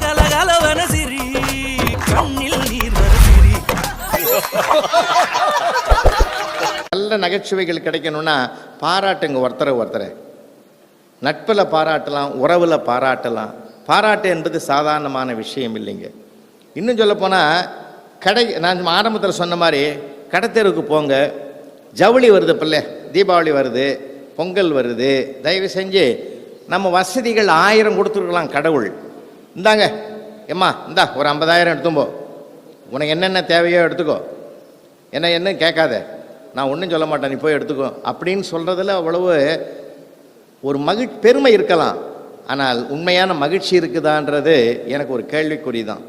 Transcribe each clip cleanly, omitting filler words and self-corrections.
கலகலவன சிரி கண்ணில் நீர் வர சிரி. நல்ல நகைச்சுவைகள் கிடைக்கணும்னா பாராட்டுங்க ஒருத்தரை. நட்பில் பாராட்டலாம், உறவில் பாராட்டலாம். பாராட்டு என்பது சாதாரணமான விஷயம் இல்லைங்க. இன்னும் சொல்லப்போனால் நான் ஆரம்பத்தில் சொன்ன மாதிரி கடைத்தெருவுக்கு போங்க. ஜவுளி வருது, பிள்ளை தீபாவளி வருது, பொங்கல் வருது. தயவு செஞ்சு நம்ம வசதிகள் 1000 கொடுத்துருக்கலாம். கடவுள் இந்தாங்க ஏம்மா இந்தா ஒரு 50,000 எடுத்தும்போ, உனக்கு என்னென்ன தேவையோ எடுத்துக்கோ, என்ன கேட்காத, நான் ஒன்றும் சொல்ல மாட்டேன், நீ போய் எடுத்துக்கோ அப்படின்னு சொல்கிறதுல அவ்வளவு ஒரு பெருமை இருக்கலாம். ஆனால் உண்மையான மகிழ்ச்சி இருக்குதான்றது எனக்கு ஒரு கேள்விக்குறி தான்.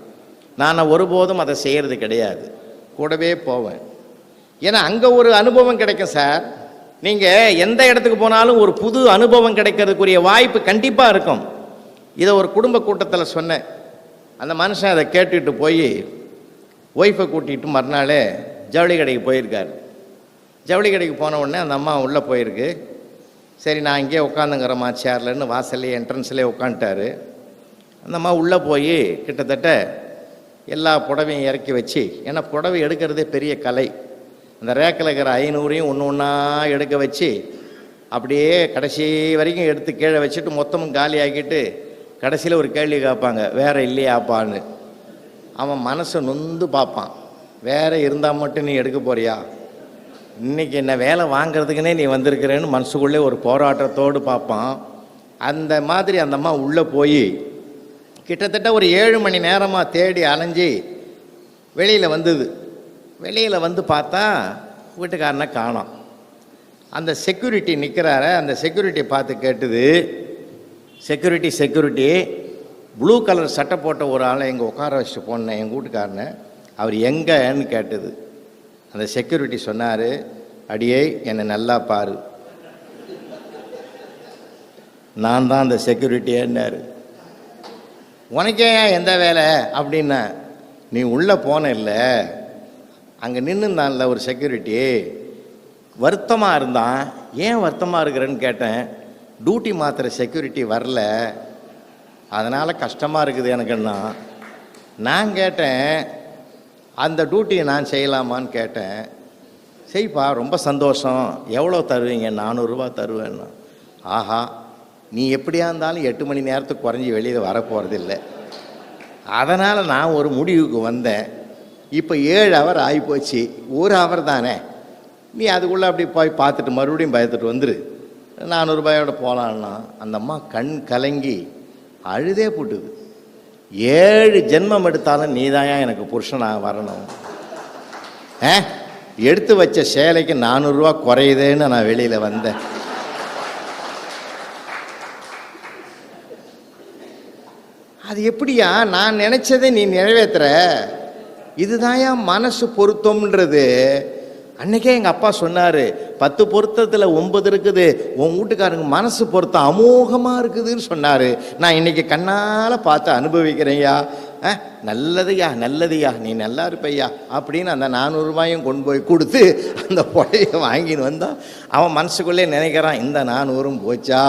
நான் ஒருபோதும் அதை செய்கிறது கிடையாது. கூடவே போவேன். ஏன்னா அங்கே ஒரு அனுபவம் கிடைக்கும் சார். நீங்கள் எந்த இடத்துக்கு போனாலும் ஒரு புது அனுபவம் கிடைக்கிறதுக்குரிய வாய்ப்பு கண்டிப்பாக இருக்கும். இதை ஒரு குடும்ப கூட்டத்தில் சொன்னேன். அந்த மனுஷன் அதை கேட்டுட்டு போய் ஒய்ஃபை கூட்டிகிட்டு மறுநாள் ஜவுளி கடைக்கு போயிருக்கார். ஜவுளி கடைக்கு போன உடனே அந்த அம்மா உள்ளே போயிருக்கு. சரி நான் இங்கே உட்காந்துங்கிறம்மா சேர்லன்னு வாசல்லே என்ட்ரன்ஸ்லேயே உட்காந்துட்டாரு. அந்த அம்மா உள்ளே போய் கிட்டத்தட்ட எல்லா புடவையும் இறக்கி வச்சு, ஏன்னா புடவை எடுக்கிறதே பெரிய கலை. அந்த ரேக்கில் இருக்கிற 500ஐயும் ஒன்று ஒன்றா எடுக்க வச்சு அப்படியே கடைசி வரைக்கும் எடுத்து கீழே வச்சுட்டு மொத்தமும் காலி ஆக்கிட்டு கடைசியில் ஒரு கேள்வி கேட்பாங்க, வேறு இல்லையாப்பான்னு. அவன் மனசை நொந்து பார்ப்பான், வேறு இருந்தால் மட்டும் நீ எடுக்க போறியா, இன்றைக்கி என்ன வேலை வாங்கிறதுக்குனே நீ வந்திருக்கிறேன்னு மனசுக்குள்ளே ஒரு போராட்டத்தோடு பார்ப்பான். அந்த மாதிரி அந்த அம்மா உள்ளே போய் கிட்டத்தட்ட ஒரு 7 மணி நேரமாக தேடி அலைஞ்சி வெளியில் வந்தது. வெளியில் வந்து பார்த்தா வீட்டுக்காரனை காணோம். அந்த செக்யூரிட்டி நிற்கிறார, அந்த செக்யூரிட்டி பார்த்து கேட்டுது, செக்யூரிட்டி ப்ளூ கலர் சட்டை போட்ட ஒரு ஆளை எங்கே உட்கார வச்சுட்டு போனேன் எங்கள் வீட்டுக்காரனை, அவர் எங்கன்னு கேட்டது. அந்த செக்யூரிட்டி சொன்னார், அடியே என்னை நல்லா பாரு. நான் தான் அந்த செக்யூரிட்டியேன்னாரு. உனக்கே எந்த வேலை அப்படின்னா, நீ உள்ளே போன இல்லை, அங்கே நின்றுந்தான்ல ஒரு செக்யூரிட்டி, வருத்தமாக இருந்தான். ஏன் வருத்தமாக இருக்கிறேன்னு கேட்டேன். டியூட்டி மாத்திர செக்யூரிட்டி வரல, அதனால் கஷ்டமாக இருக்குது எனக்குன்னா. நான் கேட்டேன், அந்த டியூட்டியை நான் செய்யலாமான்னு கேட்டேன். செய்ப்பா, ரொம்ப சந்தோஷம், எவ்வளோ தருவீங்க? 400 ரூபா தருவேன்னா. ஆஹா, நீ எப்படியா இருந்தாலும் 8 மணி நேரத்துக்கு குறைஞ்சி வெளியில் வரப்போகிறதில்ல, அதனால் நான் ஒரு முடிவுக்கு வந்தேன். இப்போ 7 ஹவர் ஆகிப்போச்சு, 1 ஹவர் தானே, நீ அதுக்குள்ளே அப்படி போய் பார்த்துட்டு மறுபடியும் பயத்துட்டு வந்துரு, 400 ரூபாயோட போகலான்னா. அந்த அம்மா கண் கலங்கி அழுதே போட்டுது. 7 ஜென்மம் எடுத்தாலும் நீதாயா எனக்கு புருஷனாக வரணும், எடுத்து வச்ச சேலைக்கு 400 ரூபா குறையுதேன்னு நான் வெளியில் வந்தேன். அது எப்படியா நான் நினச்சதை நீ நிறைவேற்றுற, இதுதான்யா மனசு பொருத்தம்ன்றது. அன்றைக்கே எங்கள் அப்பா சொன்னார், 10 பொருத்தத்தில் 9 இருக்குது, உன் வீட்டுக்காரங்க மனசு பொருத்தம் அமோகமாக இருக்குதுன்னு சொன்னார். நான் இன்றைக்கி கண்ணால் பார்த்து அனுபவிக்கிறேன்யா. நல்லதுயா நீ நல்லா இருப்பையா அப்படின்னு அந்த 400 ரூபாயும் கொண்டு போய் கொடுத்து அந்த புடவையை வாங்கின்னு வந்தான். அவன் மனசுக்குள்ளே நினைக்கிறான், இந்த 400ம் போச்சா.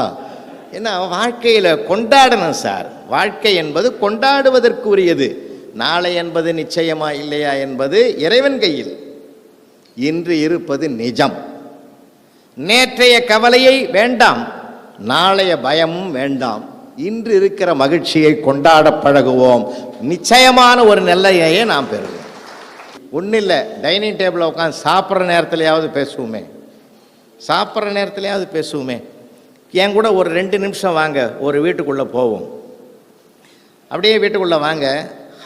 ஏன்னா அவன் வாழ்க்கையில் கொண்டாடணும் சார். வாழ்க்கை என்பது கொண்டாடுவதற்குரியது. நாளை என்பது நிச்சயமா இல்லையா என்பது இறைவன் கையில். இன்று இருப்பது நிஜம். நேற்றைய கவலையை வேண்டாம், நாளைய பயமும் வேண்டாம். இன்று இருக்கிற மகிழ்ச்சியை கொண்டாட பழகுவோம். நிச்சயமான ஒரு நிலையை நாம் பெறுவோம். ஒன்றும் இல்லை, டைனிங் டேபிளில் உட்காந்து சாப்பிட்ற நேரத்துலையாவது பேசுவோமே. என் கூட ஒரு 2 நிமிஷம் வாங்க, ஒரு வீட்டுக்குள்ளே போவோம். அப்படியே வீட்டுக்குள்ளே வாங்க.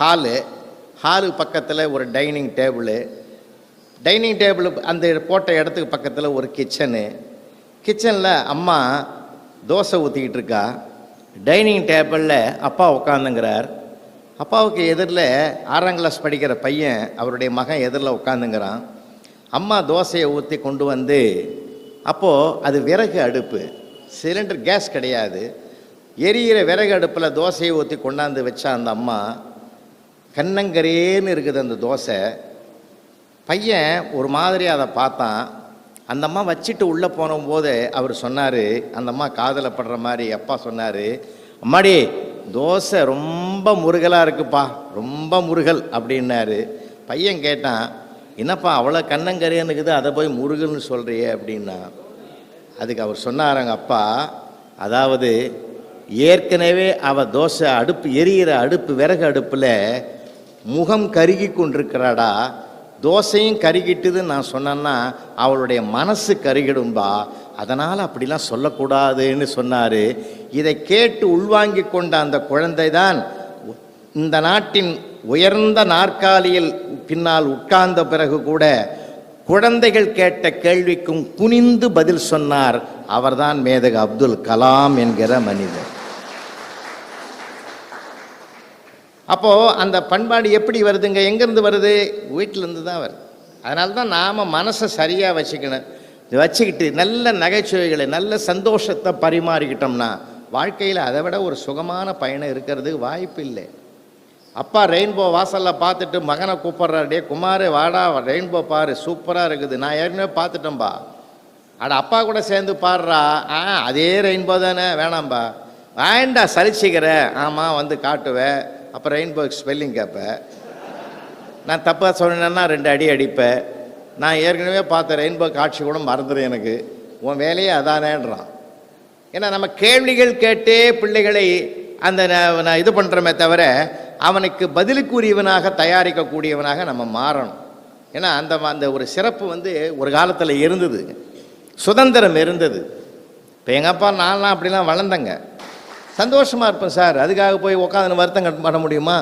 ஹாலு பக்கத்தில் ஒரு டைனிங் டேபிள், அந்த போட்ட இடத்துக்கு பக்கத்தில் ஒரு கிச்சனில் அம்மா தோசை ஊற்றிக்கிட்டு இருக்கா. டைனிங் டேபிளில் அப்பா உட்காந்துங்கிறார். அப்பாவுக்கு எதிரில் 6ஆம் கிளாஸ் படிக்கிற பையன், அவருடைய மகன் எதிரில் உட்காந்துங்கிறான். அம்மா தோசையை ஊற்றி கொண்டு வந்து, அப்போது அது விறகு அடுப்பு, சிலிண்டர் கேஸ் கிடையாது, எரியிற விறகு அடுப்பில் தோசையை ஊற்றி கொண்டாந்து வச்சா அந்த அம்மா. கண்ணங்கரேன்னு இருக்குது அந்த தோசை. பையன் ஒரு மாதிரி அதை பார்த்தான். அந்த அம்மா வச்சுட்டு உள்ளே போனபோது அவர் சொன்னார், அந்த அம்மா காதில் படுற மாதிரி அப்பா சொன்னார், அம்மாடி தோசை ரொம்ப முருகலாக இருக்குப்பா, ரொம்ப முருகல் அப்படின்னாரு. பையன் கேட்டான், என்னப்பா அவ்வளோ கண்ணங்கரையனுக்குது, அதை போய் முருகல்னு சொல்கிறியே அப்படின்னா. அதுக்கு அவர் சொன்னாரங்க, அப்பா அதாவது ஏற்கனவே தோசை அடுப்பு எரியிற அடுப்பு விறகு அடுப்பில் முகம் கருகி கொண்டிருக்கிறாடா, தோசையும் கருகிட்டுதுன்னு நான் சொன்னேன்னா அவளுடைய மனசு கருகிடும்பா, அதனால் அப்படிலாம் சொல்லக்கூடாதுன்னு சொன்னார். இதை கேட்டு உள்வாங்கி கொண்ட அந்த குழந்தை தான் இந்த நாட்டின் உயர்ந்த நாற்காலியில் பின்னால் உட்கார்ந்த பிறகு கூட குழந்தைகள் கேட்ட கேள்விக்கும் குனிந்து பதில் சொன்னார். அவர்தான் மேதகு அப்துல் கலாம் என்கிற மனிதர். அப்போ அந்த பண்பாடு எப்படி வருதுங்க, எங்கேருந்து வருது? வீட்டிலேருந்து தான் வருது. அதனால தான் நாம் மனசை சரியாக வச்சுக்கிட்டு நல்ல நகைச்சுவைகளை நல்ல சந்தோஷத்தை பரிமாறிக்கிட்டோம்னா வாழ்க்கையில் அதை விட ஒரு சுகமான பயணம் இருக்கிறதுக்கு வாய்ப்பு இல்லை. அப்பா ரெயின்போ வாசலில் பார்த்துட்டு மகனை கூப்பிட்றாரு, டே குமார் வாடா ரெயின்போ பாரு, சூப்பராக இருக்குது, நான் ஏற்கனவே பார்த்துட்டேன்பா. அட அப்பா கூட சேர்ந்து பாடுறா, அதே ரெயின்போ தானே, வேணாம்பா, வேண்டா சலிச்சிக்கிற, ஆமாம் வந்து காட்டுவேன், அப்போ ரெயின்போ ஸ்பெல்லிங் கேட்பேன், நான் தப்பாக சொன்னேன்னா 2 அடி அடிப்பேன், நான் ஏற்கனவே பார்த்த ரெயின்போ காட்சி கூட மறந்துடும் எனக்கு, உன் வேலையே அதானேன்றான். ஏன்னா நம்ம கேள்விகள் கேட்டே பிள்ளைகளை அந்த இது பண்ணுறோமே தவிர அவனுக்கு பதிலுக்குரியவனாக தயாரிக்கக்கூடியவனாக நம்ம மாறணும். ஏன்னா அந்த ஒரு சிறப்பு ஒரு காலத்தில் இருந்தது, சுதந்திரம் இருந்தது. இப்போ எங்கள் அப்பா நான்லாம் அப்படிலாம் வளர்ந்தங்க, சந்தோஷமாக இருப்பேன் சார், அதுக்காக போய் உட்காந்து வருத்தம் பண்ண முடியுமா?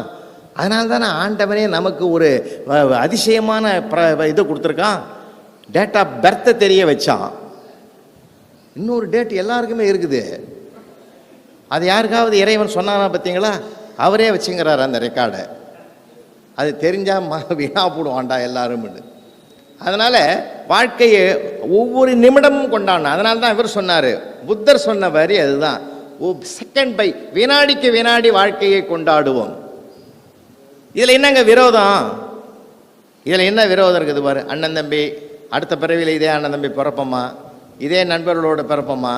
அதனால தானே ஆண்டவனே நமக்கு ஒரு அதிசயமான இது கொடுத்துருக்கான், டேட் ஆஃப் பர்த்தை தெரிய வச்சான். இன்னொரு டேட் எல்லாருக்குமே இருக்குது, அது யாருக்காவது இறைவன் சொன்னானா பார்த்தீங்களா? அவரே வச்சுங்கிறார் அந்த ரெக்கார்டை, அது தெரிஞ்சால் வீணா போடுவான்டா எல்லாரும். அதனால் வாழ்க்கையை ஒவ்வொரு நிமிடமும் கொண்டாடணும். அதனால தான் இவர் சொன்னார், புத்தர் சொன்ன வரி அதுதான், செகண்ட் பை வினாடிக்கு வினாடி வாழ்க்கையை கொண்டாடுவோம். இதில் என்னங்க விரோதம்? இதில் என்ன விரோதம் இருக்குது பாரு. அண்ணன் தம்பி அடுத்த பிறவியில் இதே அண்ணன் தம்பி பிறப்போமா, இதே நண்பர்களோடு பிறப்போமா,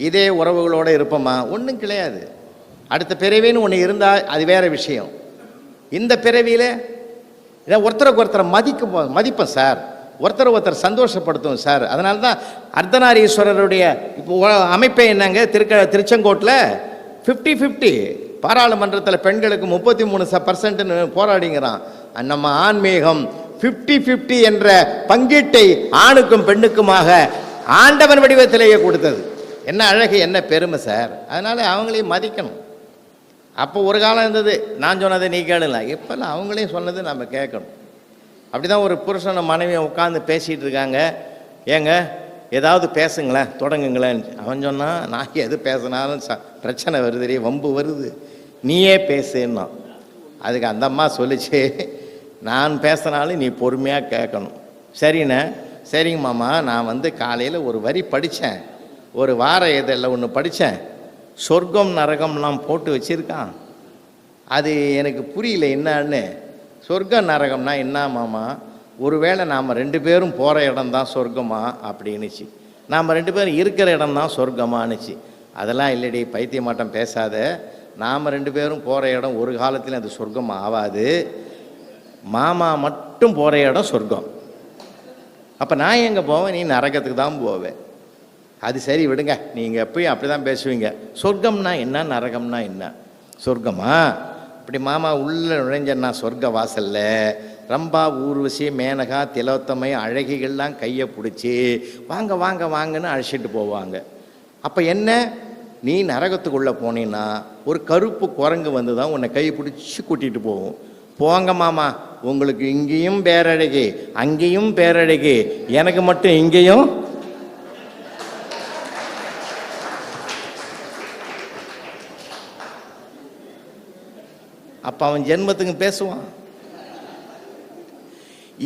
இதே உறவுகளோடு இருப்போமா? ஒன்றும் கிடையாது. அடுத்த பிறவின்னு ஒன்று இருந்தால் அது வேறு விஷயம். இந்த பிறவியில் ஒருத்தருக்கு ஒருத்தரை மதிப்போம் சார், ஒருத்தர் சந்தோஷப்படுத்தும் சார். அதனால தான் அர்த்தநாரீஸ்வரருடைய அமைப்பே என்னங்க, திருச்செங்கோட்டில் 50-50 பாராளுமன்றத்தில் பெண்களுக்கு 33% போராடிங்கிறான். நம்ம ஆன்மீகம் 50-50 என்ற பங்கீட்டை ஆணுக்கும் பெண்ணுக்குமாக ஆண்டவன் வடிவத்திலேயே கொடுத்தது. என்ன அழகு, என்ன பெருமை சார். அதனால அவங்களையும் மதிக்கணும். அப்போ ஒரு காலம் இருந்தது, நான் சொன்னதை நீ கேளலாம், இப்போல்லாம் அவங்களையும் சொன்னது நம்ம கேட்கணும். அப்படி தான் ஒரு புருஷனை மனைவியை உட்காந்து பேசிகிட்டு இருக்காங்க, ஏங்க ஏதாவது பேசுங்களேன், தொடங்குங்களேன். அவன் சொன்னான், நான் எது பேசினாலும் பிரச்சனை வருது, வம்பு வருது, நீயே பேசுன்னா. அதுக்கு அந்த அம்மா சொல்லிச்சு, நான் பேசினாலும் நீ பொறுமையாக கேட்கணும். சரிண்ணே, சரிங்க மாமா, நான் காலையில் ஒரு வரி படித்தேன், ஒரு வார இதழில் ஒன்று படித்தேன், சொர்க்கம் நரகம்லாம் போட்டு வச்சுருக்கான், அது எனக்கு புரியல என்னன்னு. சொர்க்கம் நரகம்னா என்ன மாமா? ஒருவேளை நாம் 2 பேரும் போகிற இடம்தான் சொர்க்கமா அப்படின்னுச்சு, நாம் 2 பேரும் இருக்கிற இடம்தான் சொர்க்கமானுச்சு. அதெல்லாம் இல்லடி, பைத்தியமாட்டம் பேசாத, நாம் 2 பேரும் போகிற இடம் ஒரு காலத்தில் அது சொர்க்கம் ஆகாது, மாமா மட்டும் போகிற இடம் சொர்க்கம். அப்போ நான் எங்கே போவேன்? நீ நரகத்துக்கு தான் போவேன். அது சரி விடுங்க, நீங்கள் எப்பயும் அப்படி தான் பேசுவீங்க. சொர்க்கம்னா என்ன, நரகம்னா என்ன? சொர்க்கமா? இப்படி மாமா உள்ளே நுழைஞ்சன்னா சொர்க்க வாசல்ல ரம்பா, ஊர்வசி, மேனகா, திலோத்தமை அழகிகள்லாம் கையை பிடிச்சி வாங்க வாங்க வாங்கன்னு அழைச்சிட்டு போவாங்க. அப்போ என்ன, நீ நரகத்துக்குள்ளே போனீன்னா ஒரு கருப்பு குரங்கு வந்து தான் உன்னை கையை பிடிச்சி கூட்டிகிட்டு போகும். போங்க மாமா, உங்களுக்கு இங்கேயும் பேரழகி அங்கேயும் பேரழகி, எனக்கு மட்டும் இங்கேயும். அப்போ அவன் ஜென்மத்துக்கு பேசுவான்.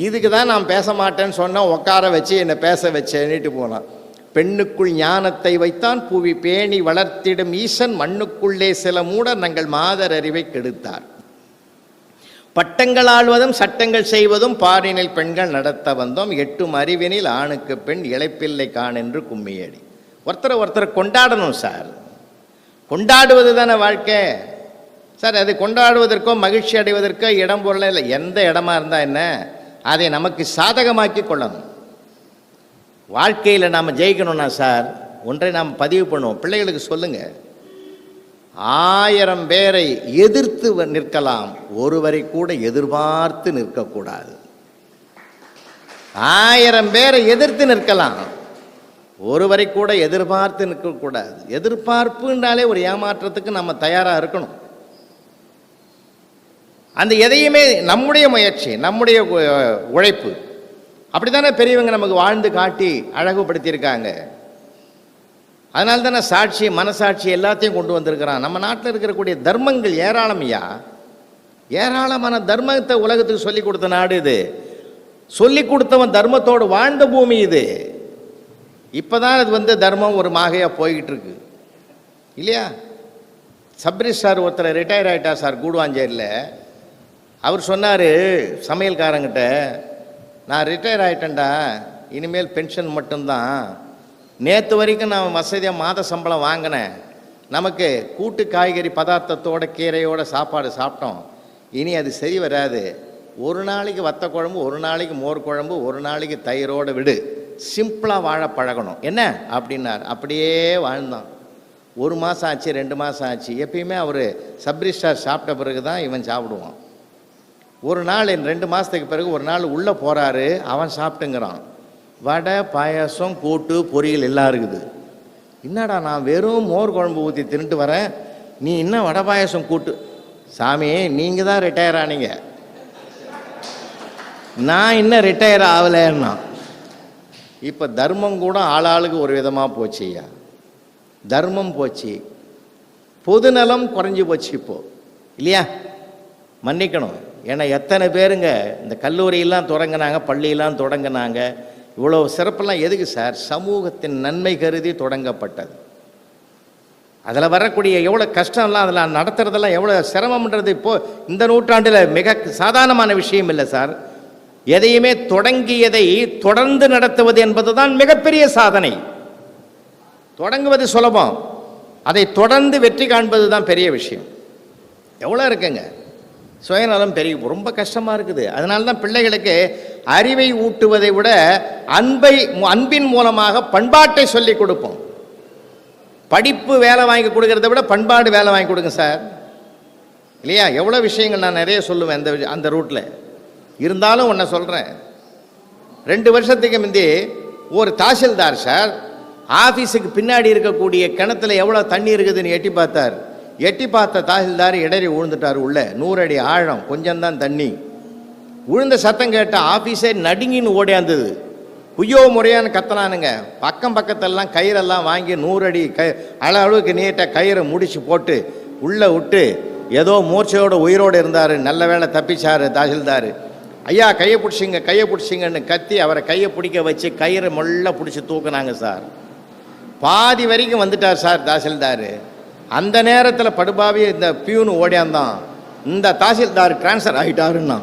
இதுக்கு தான் நான் பேச மாட்டேன்னு சொன்னால் உட்கார வச்சு என்னை பேச வச்சேன்னுட்டு போனான். பெண்ணுக்குள் ஞானத்தை வைத்தான் புவி பேணி வளர்த்திடும் ஈசன், மண்ணுக்குள்ளே சில மூடர் நங்கள் மாதர் அறிவை கெடுத்தார். பட்டங்கள் ஆள்வதும் சட்டங்கள் செய்வதும் பாரினில் பெண்கள் நடத்த வந்தோம், 8 அறிவினில் ஆணுக்கு பெண் இளைப்பில்லை காணென்று கும்மியடி. ஒருத்தரை கொண்டாடணும் சார், கொண்டாடுவது தானே வாழ்க்கை. சார் அது கொண்டாடுவதற்கோ மகிழ்ச்சி அடைவதற்கோ இடம் பொருளே இல்லை. எந்த இடமா இருந்தால் என்ன, அதை நமக்கு சாதகமாக்கி கொள்ளணும். வாழ்க்கையில் நாம் ஜெயிக்கணும்னா சார் ஒன்றை நாம் பதிவு பண்ணுவோம், பிள்ளைகளுக்கு சொல்லுங்கள், 1000 பேரை எதிர்த்து நிற்கலாம், ஒருவரை கூட எதிர்பார்த்து நிற்கக்கூடாது. 1000 பேரை எதிர்த்து நிற்கலாம், ஒருவரை கூட எதிர்பார்த்து நிற்கக்கூடாது. எதிர்பார்ப்புன்றாலே ஒரு ஏமாற்றத்துக்கு நம்ம தயாராக இருக்கணும். அந்த எதையுமே நம்முடைய முயற்சி, நம்முடைய உழைப்பு, அப்படி தானே பெரியவங்க நமக்கு வாழ்ந்து காட்டி அழகுபடுத்தியிருக்காங்க. அதனால தானே சாட்சி, மனசாட்சி எல்லாத்தையும் கொண்டு வந்திருக்கிறான். நம்ம நாட்டில் இருக்கக்கூடிய தர்மங்கள் ஏராளமையா, ஏராளமான தர்மத்தை உலகத்துக்கு சொல்லி கொடுத்த நாடு இது. சொல்லி கொடுத்தவன் தர்மத்தோடு வாழ்ந்த பூமி இது. இப்போ தான் அது தர்மம் ஒரு மாகையாக போய்கிட்டு இருக்கு இல்லையா? சப்ரிஷ் சார் ஒருத்தர் ரிட்டையர் ஆகிட்டா சார் கூடுவாஞ்சேரியில். அவர் சொன்னார் சமையல்காரங்கிட்ட, நான் ரிட்டையர் ஆகிட்டேன்டா, இனிமேல் பென்ஷன் மட்டும்தான். நேற்று வரைக்கும் நான் வசதியாக மாத சம்பளம் வாங்கினேன், நமக்கு கூட்டு காய்கறி பதார்த்தத்தோட கீரையோட சாப்பாடு சாப்பிட்டோம், இனி அது சரி வராது. ஒரு நாளைக்கு வத்த குழம்பு, ஒரு நாளைக்கு மோர் குழம்பு, ஒரு நாளைக்கு தயிரோடு விடு, சிம்பிளாக வாழ பழகணும் என்ன அப்படின்னார். அப்படியே வாழ்ந்தான். 1 மாதம் ஆச்சு, 2 மாதம் ஆச்சு. எப்பயுமே அவர் சப்ரிஷ் சார் சாப்பிட்ட பிறகு தான் இவன் சாப்பிடுவான். ஒரு நாள் 2 மாதத்துக்கு பிறகு ஒரு நாள் உள்ளே போகிறாரு, அவன் சாப்பிட்டுங்கிறான். வடை, பாயாசம், கூட்டு, பொரியல் எல்லாம் இருக்குது. என்னடா நான் வெறும் மோர் குழம்பு ஊற்றி தின்னுட்டு வரேன், நீ இன்னும் வடை பாயாசம் கூட்டு? சாமி நீங்கள் தான் ரிட்டையர் ஆனீங்க, நான் இன்னும் ரிட்டையர் ஆகலைன்னா. இப்போ தர்மம் கூட ஆளாளுக்கு ஒரு விதமாக போச்சு ஐயா. தர்மம் போச்சு, பொதுநலம் குறைஞ்சி போச்சு இப்போ இல்லையா? மன்னிக்கணும். ஏன்னா எத்தனை பேருங்க இந்த கல்லூரியெல்லாம் தொடங்கினாங்க, பள்ளியெல்லாம் தொடங்கினாங்க. இவ்வளோ சிறப்பெல்லாம் எதுக்கு சார்? சமூகத்தின் நன்மை கருதி தொடங்கப்பட்டது. அதில் வரக்கூடிய எவ்வளோ கஷ்டம்லாம், அதில் நடத்துறதெல்லாம் எவ்வளோ சிரமம்ன்றது இப்போது இந்த நூற்றாண்டில் மிக சாதாரணமான விஷயம் இல்லை சார். எதையுமே தொடங்கியதை தொடர்ந்து நடத்துவது என்பது தான் மிகப்பெரிய சாதனை. தொடங்குவது சுலபம், அதை தொடர்ந்து வெற்றி காண்பது தான் பெரிய விஷயம். எவ்வளோ இருக்குங்க சுயநலம் பெரிய, ரொம்ப கஷ்டமாக இருக்குது. அதனால தான் பிள்ளைகளுக்கு அறிவை ஊட்டுவதை விட அன்பின் மூலமாக பண்பாட்டை சொல்லி கொடுப்போம். படிப்பு வேலை வாங்கி கொடுக்கறத விட பண்பாடு வேலை வாங்கி கொடுங்க சார் இல்லையா? எவ்வளோ விஷயங்கள் நான் நிறைய சொல்லுவேன் அந்த ரூட்டில். இருந்தாலும் ஒன்றை சொல்கிறேன். 2 வருஷத்துக்கு முந்தி ஒரு தாசில்தார் சார் ஆஃபீஸுக்கு பின்னாடி இருக்கக்கூடிய கிணத்துல எவ்வளோ தண்ணி இருக்குதுன்னு எட்டி பார்த்தார். எட்டி பார்த்த தாசில்தார் இடறி விழுந்துட்டார். உள்ள 100 அடி ஆழம், கொஞ்சம்தான் தண்ணி. விழுந்த சத்தம் கேட்ட ஆஃபீஸே நடுங்கின்னு ஓடியாந்தது. குய்யோ முறையான்னு கத்தலானுங்க. பக்கத்தெல்லாம் கயிறெல்லாம் வாங்கி 100 அடி அளவுக்கு நீட்டாக கயிறை முடிச்சு போட்டு உள்ளே விட்டு ஏதோ மூர்ச்சையோட உயிரோடு இருந்தார். நல்ல வேளை தப்பிச்சார் தாசில்தார். ஐயா கையை பிடிச்சிங்கன்னு கத்தி அவரை கையை பிடிக்க வச்சு கயிறை மொல்ல பிடிச்சி தூக்குனாங்க சார். பாதி வரைக்கும் வந்துட்டார் சார் தாசில்தார். அந்த நேரத்தில் படுபாவி இந்த பியூனு ஓடியாந்தான், இந்த தாசில்தார் டிரான்ஸ்ஃபர் ஆகிட்டாருன்னா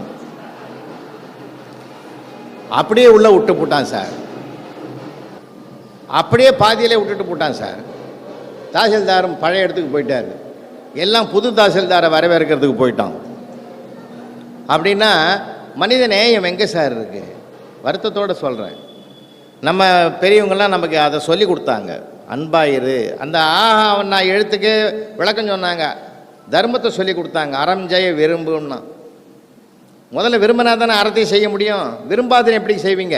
அப்படியே உள்ளே விட்டு போட்டான் சார். அப்படியே பாதியிலே விட்டுட்டு போட்டான் சார். தாசில்தாரும் பழைய இடத்துக்கு போயிட்டார். எல்லாம் புது தாசில்தாரை வரவேற்கிறதுக்கு போயிட்டான். அப்படின்னா மனித நேயம் எங்கே சார் இருக்குது? வருத்தத்தோடு சொல்கிறேன். நம்ம பெரியவங்கள்லாம் நமக்கு அதை சொல்லி கொடுத்தாங்க. அன்பாயிரு, அந்த நான் எழுத்துக்கு விளக்கம் சொன்னாங்க. தர்மத்தை சொல்லி கொடுத்தாங்க. அறம் ஜெய விரும்புன்னா, முதல்ல விரும்பினா தானே அறத்தையும் செய்ய முடியும். விரும்பாதுன்னு எப்படி செய்வீங்க?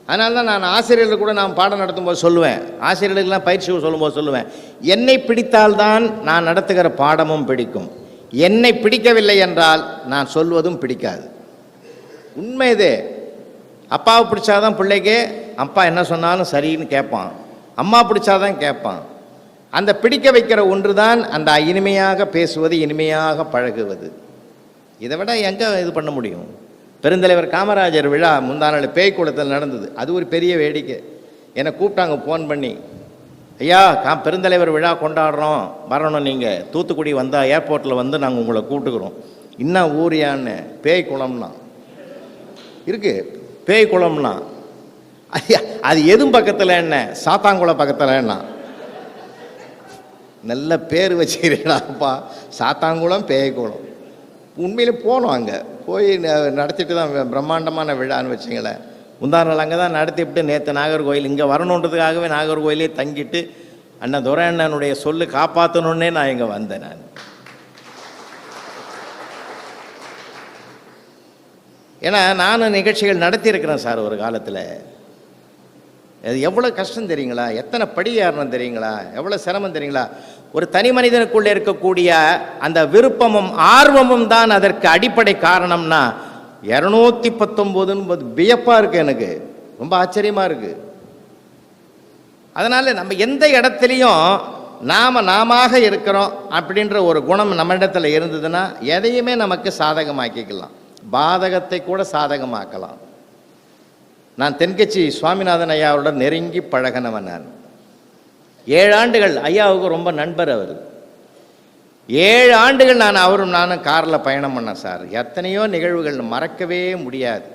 அதனால தான் நான் ஆசிரியர்களுக்கு கூட நான் பாடம் நடத்தும்போது சொல்லுவேன், ஆசிரியர்களுக்கெல்லாம் பயிற்சி சொல்லும்போது சொல்லுவேன், என்னை பிடித்தால்தான் நான் நடத்துகிற பாடமும் பிடிக்கும், என்னை பிடிக்கவில்லை என்றால் நான் சொல்வதும் பிடிக்காது. உண்மை இது. அப்பாவை பிடிச்சாதான் பிள்ளைக்கு அப்பா என்ன சொன்னாலும் சரின்னு கேட்பான், அம்மா பிடிச்சாதான் கேட்பான். அந்த பிடிக்க வைக்கிற ஒன்று தான் அந்த இனிமையாக பேசுவது, இனிமையாக பழகுவது. இதை விட எங்கே இது பண்ண முடியும்? பெருந்தலைவர் காமராஜர் விழா முந்தாநாள் பேய்க்குளத்தில் நடந்தது. அது ஒரு பெரிய வேடிக்கை. என்னை கூப்பிட்டாங்க ஃபோன் பண்ணி, ஐயா பெருந்தலைவர் விழா கொண்டாடுறோம், வரணும், நீங்கள் தூத்துக்குடி வந்தால் ஏர்போர்ட்டில் வந்து நாங்கள் உங்களை கூப்பிட்டுக்கிறோம். இன்னும் ஊரியான்னு? பேய் குளம்னா இருக்குது. பேய் குளம்னா அது எதுவும் பக்கத்தில் என்ன? சாத்தாங்குளம் பக்கத்தில் என்ன? நல்ல பேர் வச்சுக்கிறீங்களாப்பா, சாத்தாங்குளம் பேய்க்குளம். உண்மையிலே போனோம், அங்கே போய் நடத்திட்டு தான் பிரம்மாண்டமான விழான்னு வச்சுங்களேன். முந்தா நாள் அங்கே தான் நடத்திவிட்டு நேற்று நாகர்கோயில் இங்கே வரணுன்றதுக்காகவே நாகர்கோயிலே தங்கிட்டு அண்ணன் துரை அண்ணனுடைய சொல்லு காப்பாற்றணுன்னே நான் இங்கே வந்தேன். நான் ஏன்னா நானும் நிகழ்ச்சிகள் நடத்தியிருக்கிறேன் சார் ஒரு காலத்தில். அது எவ்வளோ கஷ்டம் தெரியுங்களா, எத்தனை படி ஏறணும் தெரியுங்களா, எவ்வளோ சிரமம் தெரியுங்களா. ஒரு தனி மனிதனுக்குள்ளே இருக்கக்கூடிய அந்த விருப்பமும் ஆர்வமும் தான் அதற்கு அடிப்படை காரணம்னா 219 வியப்பாக இருக்குது, எனக்கு ரொம்ப ஆச்சரியமாக இருக்குது. அதனால் நம்ம எந்த இடத்துலையும் நாம இருக்கிறோம் அப்படின்ற ஒரு குணம் நம்ம இடத்துல இருந்ததுன்னா எதையுமே நமக்கு சாதகமாக்கிக்கலாம், பாதகத்தை கூட சாதகமாக்கலாம். நான் தென்கட்சி சுவாமிநாதன் ஐயாவுடன் நெருங்கி பழகினவன். நான் 7 ஆண்டுகள் ஐயாவுக்கு ரொம்ப நண்பர் அவர். 7 ஆண்டுகள் நானும் காரில் பயணம் பண்ணேன் சார். எத்தனையோ நிகழ்வுகள் மறக்கவே முடியாது.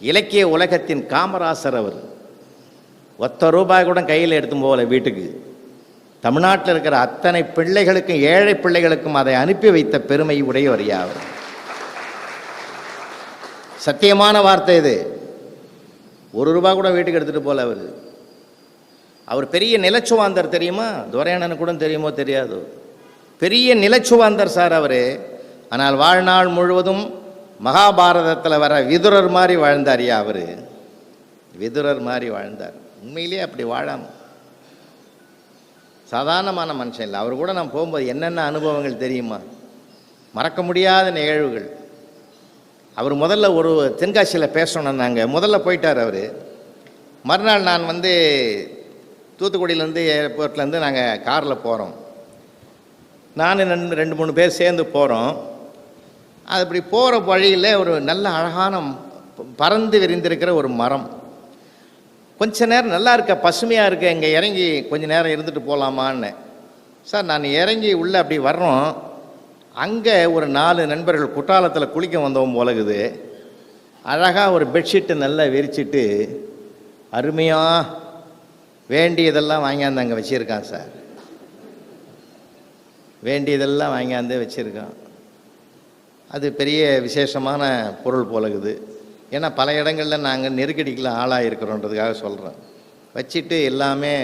இலக்கிய உலகத்தின் காமராசர் அவர். ₹1 கூட கையில் எடுத்து போகல வீட்டுக்கு. தமிழ்நாட்டில் இருக்கிற அத்தனை பிள்ளைகளுக்கும், ஏழை பிள்ளைகளுக்கும் அதை அனுப்பி வைத்த பெருமை உடையவர் ஐயா அவர். சத்தியமான வார்த்தை இது. ₹1 கூட வீட்டுக்கு எடுத்துகிட்டு போகல அவர். அவர் பெரிய நிலச்சுவாந்தர் தெரியுமா, துரையண்ணனுக்கு கூட தெரியுமோ தெரியாது, பெரிய நிலச்சுவாந்தர் சார் அவர். ஆனால் வாழ்நாள் முழுவதும் மகாபாரதத்தில் வர விதுரர் மாதிரி வாழ்ந்தார் ஐயா அவர். விதுரர் மாதிரி வாழ்ந்தார். உண்மையிலே அப்படி வாழாமல் சாதாரணமான மனுஷன் இல்லை. அவர் கூட நான் போகும்போது என்னென்ன அனுபவங்கள் தெரியுமா, மறக்க முடியாத நிகழ்வுகள். அவர் முதல்ல ஒரு தென்காசியில் பேசணும், நாங்கள் முதல்ல போயிட்டார் அவர். மறுநாள் நான் தூத்துக்குடியிலேருந்து ஏர்போர்ட்லேருந்து நாங்கள் காரில் போகிறோம். நான் 2-3 பேர் சேர்ந்து போகிறோம். அது இப்படி போகிற வழியில் ஒரு நல்ல அழகான பறந்து விரிந்திருக்கிற ஒரு மரம். கொஞ்ச நேரம் நல்லா இருக்க, பசுமையாக இருக்க, இங்கே இறங்கி கொஞ்சம் நேரம் இருந்துட்டு போகலாமான்னு. சார் நான் இறங்கி உள்ளே அப்படி வர்றோம். அங்கே ஒரு 4 நண்பர்கள் குற்றாலத்தில் குளிக்க வந்தவங்க போலகுது. அழகாக ஒரு பெட்ஷீட்டு நல்லா விரிச்சிட்டு அருமையாக வேண்டியதெல்லாம் வாங்கியாந்து அங்கே வச்சுருக்கான் சார். வேண்டியதெல்லாம் வாங்கியாந்து வச்சுருக்கான். அது பெரிய விசேஷமான பொருள் போலகுது. ஏன்னா பல இடங்களில் நாங்கள் நெருக்கடிக்கெலாம் ஆளாகிருக்கிறோன்றதுக்காக சொல்கிறேன். வச்சுட்டு எல்லாமே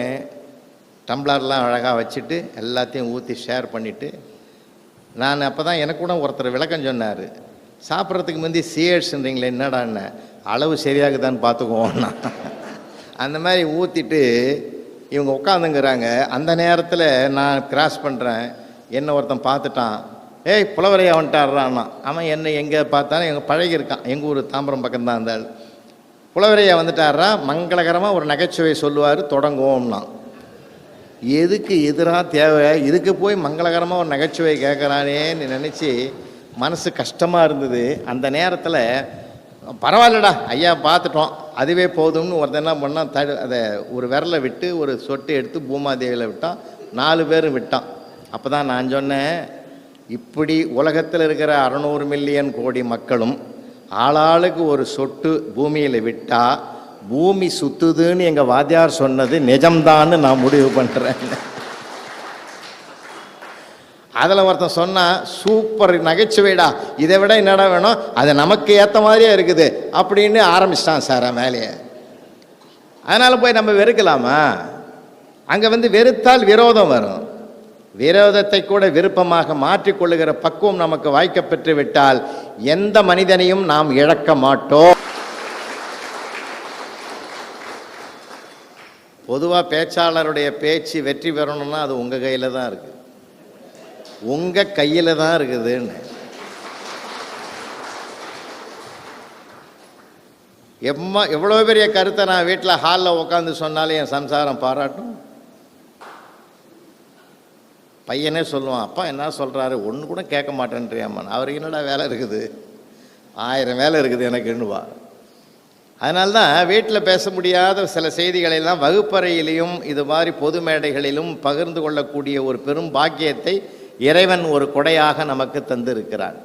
டம்ளர்லாம் அழகாக வச்சுட்டு எல்லாத்தையும் ஊற்றி ஷேர் பண்ணிவிட்டு, நான் அப்போ தான் எனக்கு கூட ஒருத்தர் விளக்கம் சொன்னார். சாப்பிட்றதுக்கு முந்தி சியர்ஸ்ன்றீங்களே, என்னடான்னு அளவு சரியாகுதான்னு பார்த்துக்குவோம்னா. அந்த மாதிரி ஊற்றிட்டு இவங்க உட்காந்துங்கிறாங்க. அந்த நேரத்தில் நான் கிராஸ் பண்ணுறேன். என்ன ஒருத்தன் பார்த்துட்டான், ஏய் புலவரையா வந்துட்டாடுறான்னா. அவன் என்ன எங்கே பார்த்தாலும் எங்கள் பழகியிருக்கான், எங்கள் ஊர் தாம்பரம் பக்கம்தான் இருந்தாள். புலவரையா வந்துட்டாடுறா, மங்களகரமாக ஒரு நகைச்சுவை சொல்லுவார், தொடங்குவோம்னா. எதுக்கு எதிராக தேவை, இதுக்கு போய் மங்களகரமாக ஒரு நகைச்சுவை கேட்குறானேன்னு நினச்சி மனசு கஷ்டமாக இருந்தது. அந்த நேரத்தில் பரவாயில்லடா ஐயா பார்த்துட்டோம், அதுவே போதும்னு ஒருத்தர் என்ன பண்ணால் அதை ஒரு விரலை விட்டு ஒரு சொட்டு எடுத்து பூமாதேவியில் விட்டான். 4 பேரும் விட்டான். அப்போ தான் நான் சொன்னேன், இப்படி உலகத்தில் இருக்கிற 600 மில்லியன் கோடி மக்களும் ஆளாளுக்கு ஒரு சொட்டு பூமியில் விட்டால் பூமி சுற்றுதுன்னு எங்கள் வாத்தியார் சொன்னது நிஜம்தான்னு நான் முடிவு பண்ணுறேன். அதில் ஒருத்தன் சொன்னால், சூப்பர் நகைச்சுவைடா, இதை விட என்னடா வேணும், அது நமக்கு ஏற்ற மாதிரியே இருக்குது அப்படின்னு ஆரம்பிச்சிட்டான் சார் மேலேயே. அதனால் போய் நம்ம வெறுக்கலாமா? அங்கே வெறுத்தால் விரோதம் வரும். விரோதத்தை கூட விருப்பமாக மாற்றிக்கொள்ளுகிற பக்குவம் நமக்கு வாய்க்கப்பெற்று விட்டால் எந்த மனிதனையும் நாம் இழக்க மாட்டோம். பொதுவாக பேச்சாளருடைய பேச்சு வெற்றி பெறணும்னா அது உங்கள் கையில் தான் இருக்குது, உங்கள் கையில் தான் இருக்குதுன்னு. எவ்வளோ பெரிய கருத்தை நான் வீட்டில் ஹாலில் உட்காந்து சொன்னாலும் என் சம்சாரம் பாராட்டும். பையனே சொல்லுவான், அப்பா என்ன சொல்கிறாரு, ஒன்று கூட கேட்க மாட்டேன்றியாம்மா. அவருக்கு என்னடா வேலை இருக்குது, 1000 வேலை இருக்குது எனக்குன்னுவா. அதனால்தான் வீட்டில் பேச முடியாத சில செய்திகளெல்லாம் வகுப்பறையிலையும் இது மாதிரி பொது மேடைகளிலும் பகிர்ந்து கொள்ளக்கூடிய ஒரு பெரும் பாக்கியத்தை இறைவன் ஒரு கொடையாக நமக்கு தந்திருக்கிறான்.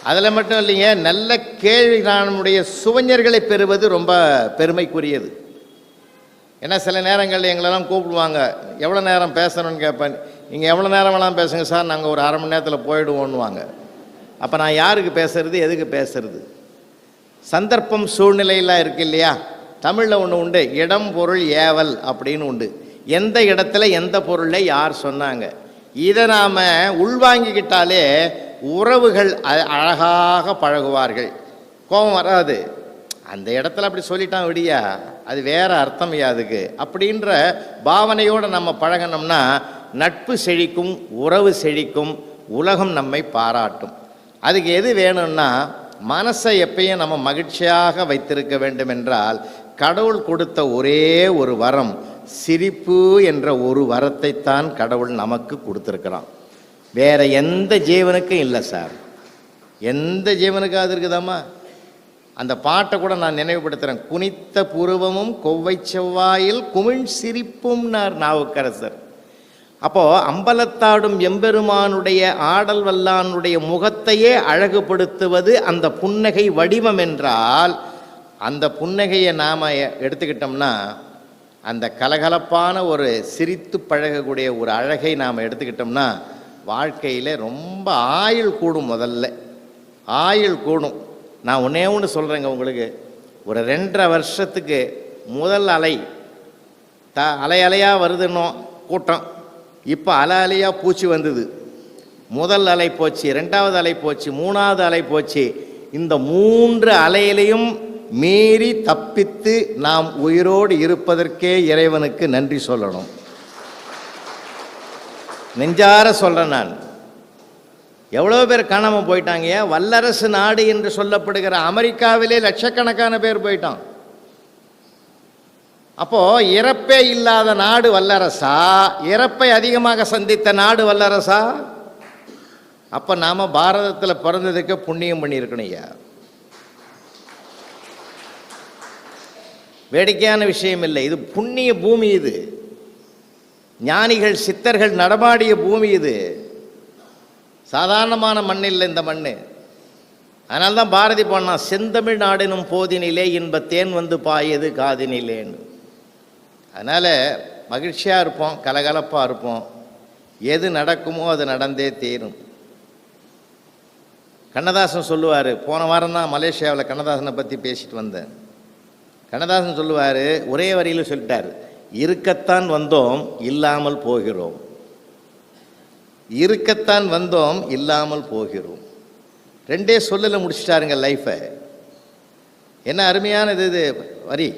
அதில் மட்டும் இல்லைங்க, நல்ல கேள்வி நம்முடைய சுவைஞர்களை பெறுவது ரொம்ப பெருமைக்குரியது. ஏன்னா சில நேரங்களில் எங்களெல்லாம் கூப்பிடுவாங்க, எவ்வளோ நேரம் பேசணும்னு கேட்பேன். நீங்கள் எவ்வளோ நேரம் வேணாலும் பேசுங்க சார், நாங்கள் ஒரு 1/2 மணி நேரத்தில் போயிடுவோன்னுவாங்க. அப்போ நான் யாருக்கு பேசுறது, எதுக்கு பேசுறது? சந்தர்ப்பம் சூழ்நிலையெல்லாம் இருக்கு இல்லையா? தமிழில் ஒன்று உண்டு, இடம் பொருள் ஏவல் அப்படின்னு உண்டு. எந்த இடத்துல எந்த பொருளை யார் சொன்னாங்க, இதை நாம் உள்வாங்கிக்கிட்டாலே உறவுகள் அழகாக பழகுவார்கள், கோபம் வராது. அந்த இடத்துல அப்படி சொல்லிட்டான் விடியா, அது வேற அர்த்தம் அதுக்கு அப்படின்ற பாவனையோடு நம்ம பழகணும்னா நட்பு செழிக்கும், உறவு செழிக்கும், உலகம் நம்மை பாராட்டும். அதுக்கு எது வேணும்னா மனசை எப்பயும் நம்ம மகிழ்ச்சியாக வைத்திருக்க வேண்டும் என்றால் கடவுள் கொடுத்த ஒரே ஒரு வரம் சிரிப்பு என்ற ஒரு வரத்தைத்தான் கடவுள் நமக்கு கொடுத்துருக்கிறான். வேற எந்த ஜீவனுக்கும் இல்லை சார். எந்த ஜீவனுக்காவது இருக்குதாம்மா? அந்த பாட்டை கூட நான் நினைவுபடுத்துகிறேன். குனித்த புருவமும் கொவ்வை செவ்வாயில் குமிழ் சிரிப்பும்னார் நாவுக்கரசர். அப்போது அம்பலத்தாடும் எம்பெருமானுடைய ஆடல் வல்லானுடைய முகத்தையே அழகுபடுத்துவது அந்த புன்னகை வடிவம் என்றால், அந்த புன்னகையை நாம் எடுத்துக்கிட்டோம்னா, அந்த கலகலப்பான ஒரு சிரித்து பழகக்கூடிய ஒரு அழகை நாம் எடுத்துக்கிட்டோம்னா வாழ்க்கையில் ரொம்ப ஆயுள் கூடும். முதல்ல ஆயுள் கூடும். நான் ஒன்றே ஒன்று சொல்கிறேங்க உங்களுக்கு, ஒரு 2.5 வருஷத்துக்கு முதல் அலை அலையாக வருதுன்னோ கூட்டம், இப்போ அலையாக பூச்சி வந்தது. முதல் அலை போச்சு, 2வது அலை போச்சு, 3வது அலை போச்சு. இந்த 3 அலையிலையும் மீறி தப்பித்து நாம் உயிரோடு இருப்பதற்கே இறைவனுக்கு நன்றி சொல்லணும். நெஞ்சார சொல்கிறேன் நான். எவ்வளோ பேர் காணாமல் போயிட்டாங்க. வல்லரசு நாடு என்று சொல்லப்படுகிற அமெரிக்காவிலே லட்சக்கணக்கான பேர் போயிட்டான். அப்போ இறப்பே இல்லாத நாடு வல்லரசா, இறப்பை அதிகமாக சந்தித்த நாடு வல்லரசா? அப்போ நாம் பாரதத்தில் பிறந்ததுக்கு புண்ணியம் பண்ணியிருக்கணும் ஐயா. வேடிக்கையான விஷயம் இல்லை, இது புண்ணிய பூமி. இது ஞானிகள் சித்தர்கள் நடமாடிய பூமி. இது சாதாரணமான மண் இல்லை இந்த மண். அதனால்தான் பாரதி பாடினான், செந்தமிழ் நாடெனும் போதினிலே இன்பத்தேன் வந்து பாயது காதினிலேன்னு. அதனால் மகிழ்ச்சியாக இருப்போம், கலகலப்பாக இருப்போம். எது நடக்குமோ அது நடந்தே தீரும். கண்ணதாசன் சொல்லுவார், போன வாரம் தான் மலேசியாவில் கண்ணதாசனை பற்றி பேசிட்டு வந்தேன். கண்ணதாசன் சொல்லுவார், ஒரே வரியில் சொல்லிட்டார், இருக்கத்தான் வந்தோம் இல்லாமல் போகிறோம், இருக்கத்தான் வந்தோம் இல்லாமல் போகிறோம். 2 சொல்லில் முடிச்சிட்டாருங்க லைஃப்பை. என்ன அருமையானது இது வரி.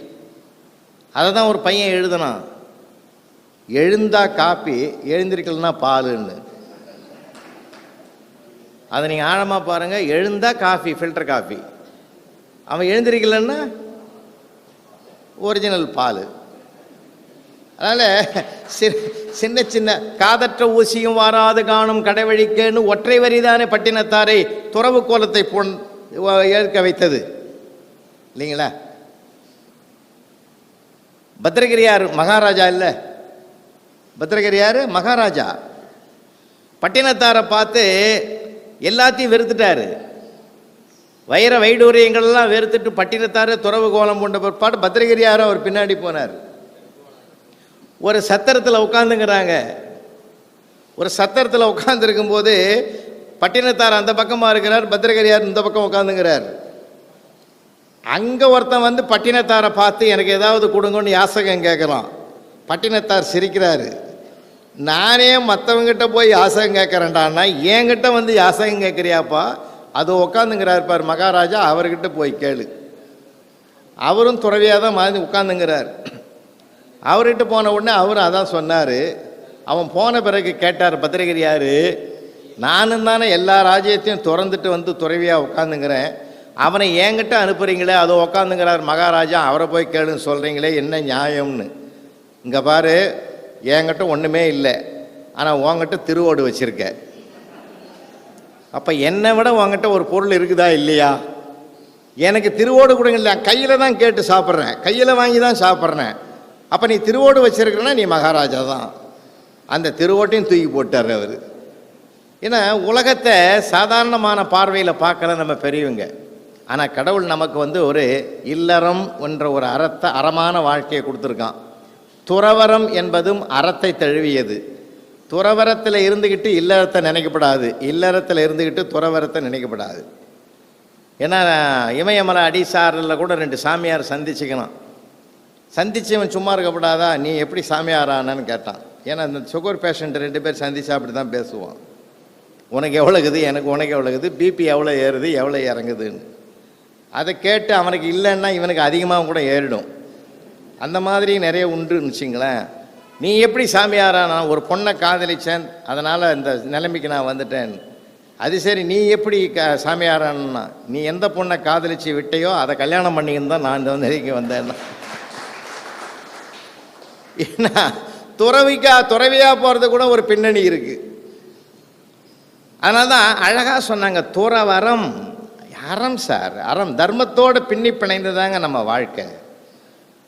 அதை தான் ஒரு பையன் எழுதினான், எழுந்தா காப்பி எழுந்திருக்கலன்னா பாலுன்னு. அதை நீங்கள் ஆழமாக பாருங்கள். எழுந்தா காஃபி, ஃபில்டர் காஃபி. அவன் எழுந்திருக்கலன்னா ஒரிஜினல் பால். அதனால் சின்ன சின்ன காதற்ற ஊசியும் வாராது காணும் கடைவழிக்கேன்னு ஒற்றை வரிதானே பட்டினத்தாரை துறவு கோலத்தை ஏற்க வைத்தது இல்லைங்களா? பத்ரகிரியார் மகாராஜா இல்லை, பத்ரகிரியார் மகாராஜா பட்டினத்தாரை பார்த்து எல்லாத்தையும் வெறுத்துட்டாரு. வைர வைடூரியங்கள்லாம் வெறுத்துட்டு பட்டினத்தாரை துறவு கோலம் கொண்ட பிற்பாடு பத்ரகிரியாரும் அவர் பின்னாடி போனார். ஒரு சத்திரத்தில் உட்காந்துங்கிறாங்க. ஒரு சத்திரத்தில் உட்காந்துருக்கும்போது பட்டினத்தார் அந்த பக்கமாக இருக்கிறார், பத்ரகிரியார் இந்த பக்கம் உட்காந்துங்கிறார். அங்கே ஒருத்தன் வந்து பட்டினத்தாரை பார்த்து எனக்கு ஏதாவது கொடுங்கன்னு யாசகம் கேட்குறான். பட்டினத்தார் சிரிக்கிறாரு. நானே மற்றவங்கிட்ட போய் யாசகம் கேட்குறேன்டான்னா என்கிட்ட வந்து யாசகம் கேட்குறியாப்பா? அது உட்காந்துங்கிறார் பார் மகாராஜா, அவர்கிட்ட போய் கேளு. அவரும் துறவியாக தான் மாதிரி உட்காந்துங்கிறார். அவர்கிட்ட போன உடனே அவரும் அதான் சொன்னார். அவன் போன பிறகு கேட்டார் பத்திரகிரியார், நானும் தானே எல்லா ராஜ்யத்தையும் திறந்துட்டு வந்து துறவியாக உட்காந்துங்கிறேன், அவனை என்கிட்ட அனுப்புகிறீங்களே, அதோ உட்காந்துங்கிறார் மகாராஜா, அவரை போய் கேளுன்னு சொல்கிறீங்களே, என்ன நியாயம்னு. இங்கே பாரு, என்கிட்ட ஒன்றுமே இல்லை, ஆனால் உங்ககிட்ட திருவோடு வச்சுருக்க. அப்போ என்னை விட உங்ககிட்ட ஒரு பொருள் இருக்குதா இல்லையா? எனக்கு திருவோடு கொடுங்க. இல்லை, கையில் தான் கேட்டு சாப்பிட்றேன், கையில் வாங்கி தான் சாப்பிட்றேன். அப்போ நீ திருவோடு வச்சுருக்கிறனா நீ மகாராஜா தான். அந்த திருவோட்டையும் தூக்கி போட்டார் அவர். ஏன்னா உலகத்தை சாதாரணமான பார்வையில் பார்க்கல நம்ம பெரியவங்க. ஆனால் கடவுள் நமக்கு வந்து ஒரு இல்லறம் என்ற ஒரு அறமான வாழ்க்கையை கொடுத்துருக்கான். துறவரம் என்பதும் அறத்தை தழுவியது. துறவரத்தில் இருந்துக்கிட்டு இல்லறத்தை நினைக்கப்படாது, இல்லறத்தில் இருந்துக்கிட்டு துறவரத்தை நினைக்கப்படாது. ஏன்னா இமயமலை அடிசாரில் கூட 2 சாமியார் சந்திச்சுக்கணும். சந்திச்சவன் சும்மா இருக்கப்படாதா, நீ எப்படி சாமியாரானன்னு கேட்டான். ஏன்னா இந்த சுகர் பேஷண்ட் 2 பேர் சந்திச்சா அப்படி தான் பேசுவான். உனக்கு எவ்வளோக்குது, எனக்கு உனக்கு எவ்வளோக்குது, பிபி எவ்வளோ ஏறுது எவ்வளோ இறங்குதுன்னு. அதை கேட்டு அவனுக்கு இல்லைன்னா இவனுக்கு அதிகமாக கூட ஏறிடும். அந்த மாதிரி நிறைய உண்டுன்னு வச்சிங்களேன். நீ எப்படி சாமியாரா, நான் ஒரு பொண்ணை காதலிச்சேன் அதனால் இந்த நிலைமைக்கு நான் வந்துட்டேன். அது சரி, நீ எப்படி சாமியாரான்னா, நீ எந்த பொண்ணை காதலிச்சு விட்டையோ அதை கல்யாணம் பண்ணிக்கின்னு தான் நான் இந்த நிலைக்கு வந்தேன்னா. ஏன்னா துறவியாக போகிறது கூட ஒரு பின்னணி இருக்குது. அதனால தான் அழகாக சொன்னாங்க, துறவரம் அறம் சார், அறம் தர்மத்தோடு பின்னி பிணைந்ததாங்க நம்ம வாழ்க்கை.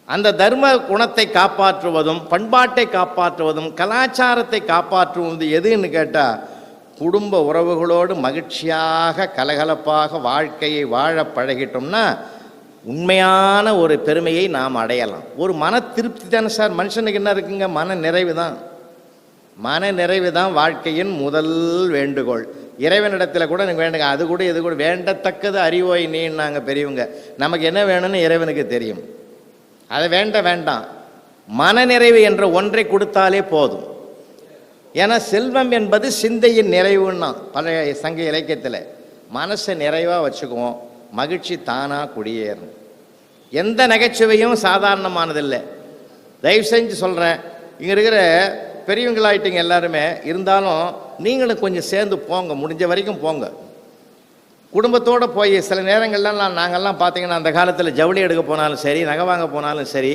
அந்த தர்ம குணத்தை காப்பாற்றுவதும் பண்பாட்டை காப்பாற்றுவதும் கலாச்சாரத்தை காப்பாற்றுவது எதுன்னு கேட்டால், குடும்ப உறவுகளோடு மகிழ்ச்சியாக கலகலப்பாக வாழ்க்கையை வாழ பழகிட்டோம்னா உண்மையான ஒரு பெருமையை நாம் அடையலாம். ஒரு மன திருப்தி தானே சார் மனுஷனுக்கு என்ன இருக்குங்க, மன நிறைவு தான். மன நிறைவு தான் வாழ்க்கையின் முதல் வேண்டுகோள். இறைவனிடத்தில் கூட எனக்கு வேண்டுங்க, அது கூட இது கூட வேண்டத்தக்கது அறிவோய் நீன்னாங்க பெரியவங்க. நமக்கு என்ன வேணும்னு இறைவனுக்கு தெரியும். அதை வேண்டாம், மன நிறைவு என்ற ஒன்றை கொடுத்தாலே போதும். ஏன்னா செல்வம் என்பது சிந்தையின் நிறைவுன்னா பழைய சங்க இலக்கியத்தில். மனசை நிறைவாக வச்சுக்குவோம், மகிழ்ச்சி தானாக குடியேறும். எந்த நகைச்சுவையும் சாதாரணமானதில்லை. தயவு செஞ்சு சொல்கிறேன், இங்கே இருக்கிற பெரியவங்களாயிட்டீங்க எல்லாருமே, இருந்தாலும் நீங்களும் கொஞ்சம் சேர்ந்து போங்க, முடிஞ்ச வரைக்கும் போங்க. குடும்பத்தோடு போய் சில நேரங்கள்லாம் நாங்கள்லாம் பார்த்தீங்கன்னா அந்த காலத்தில் ஜவுளி எடுக்க போனாலும் சரி, நகை வாங்க போனாலும் சரி,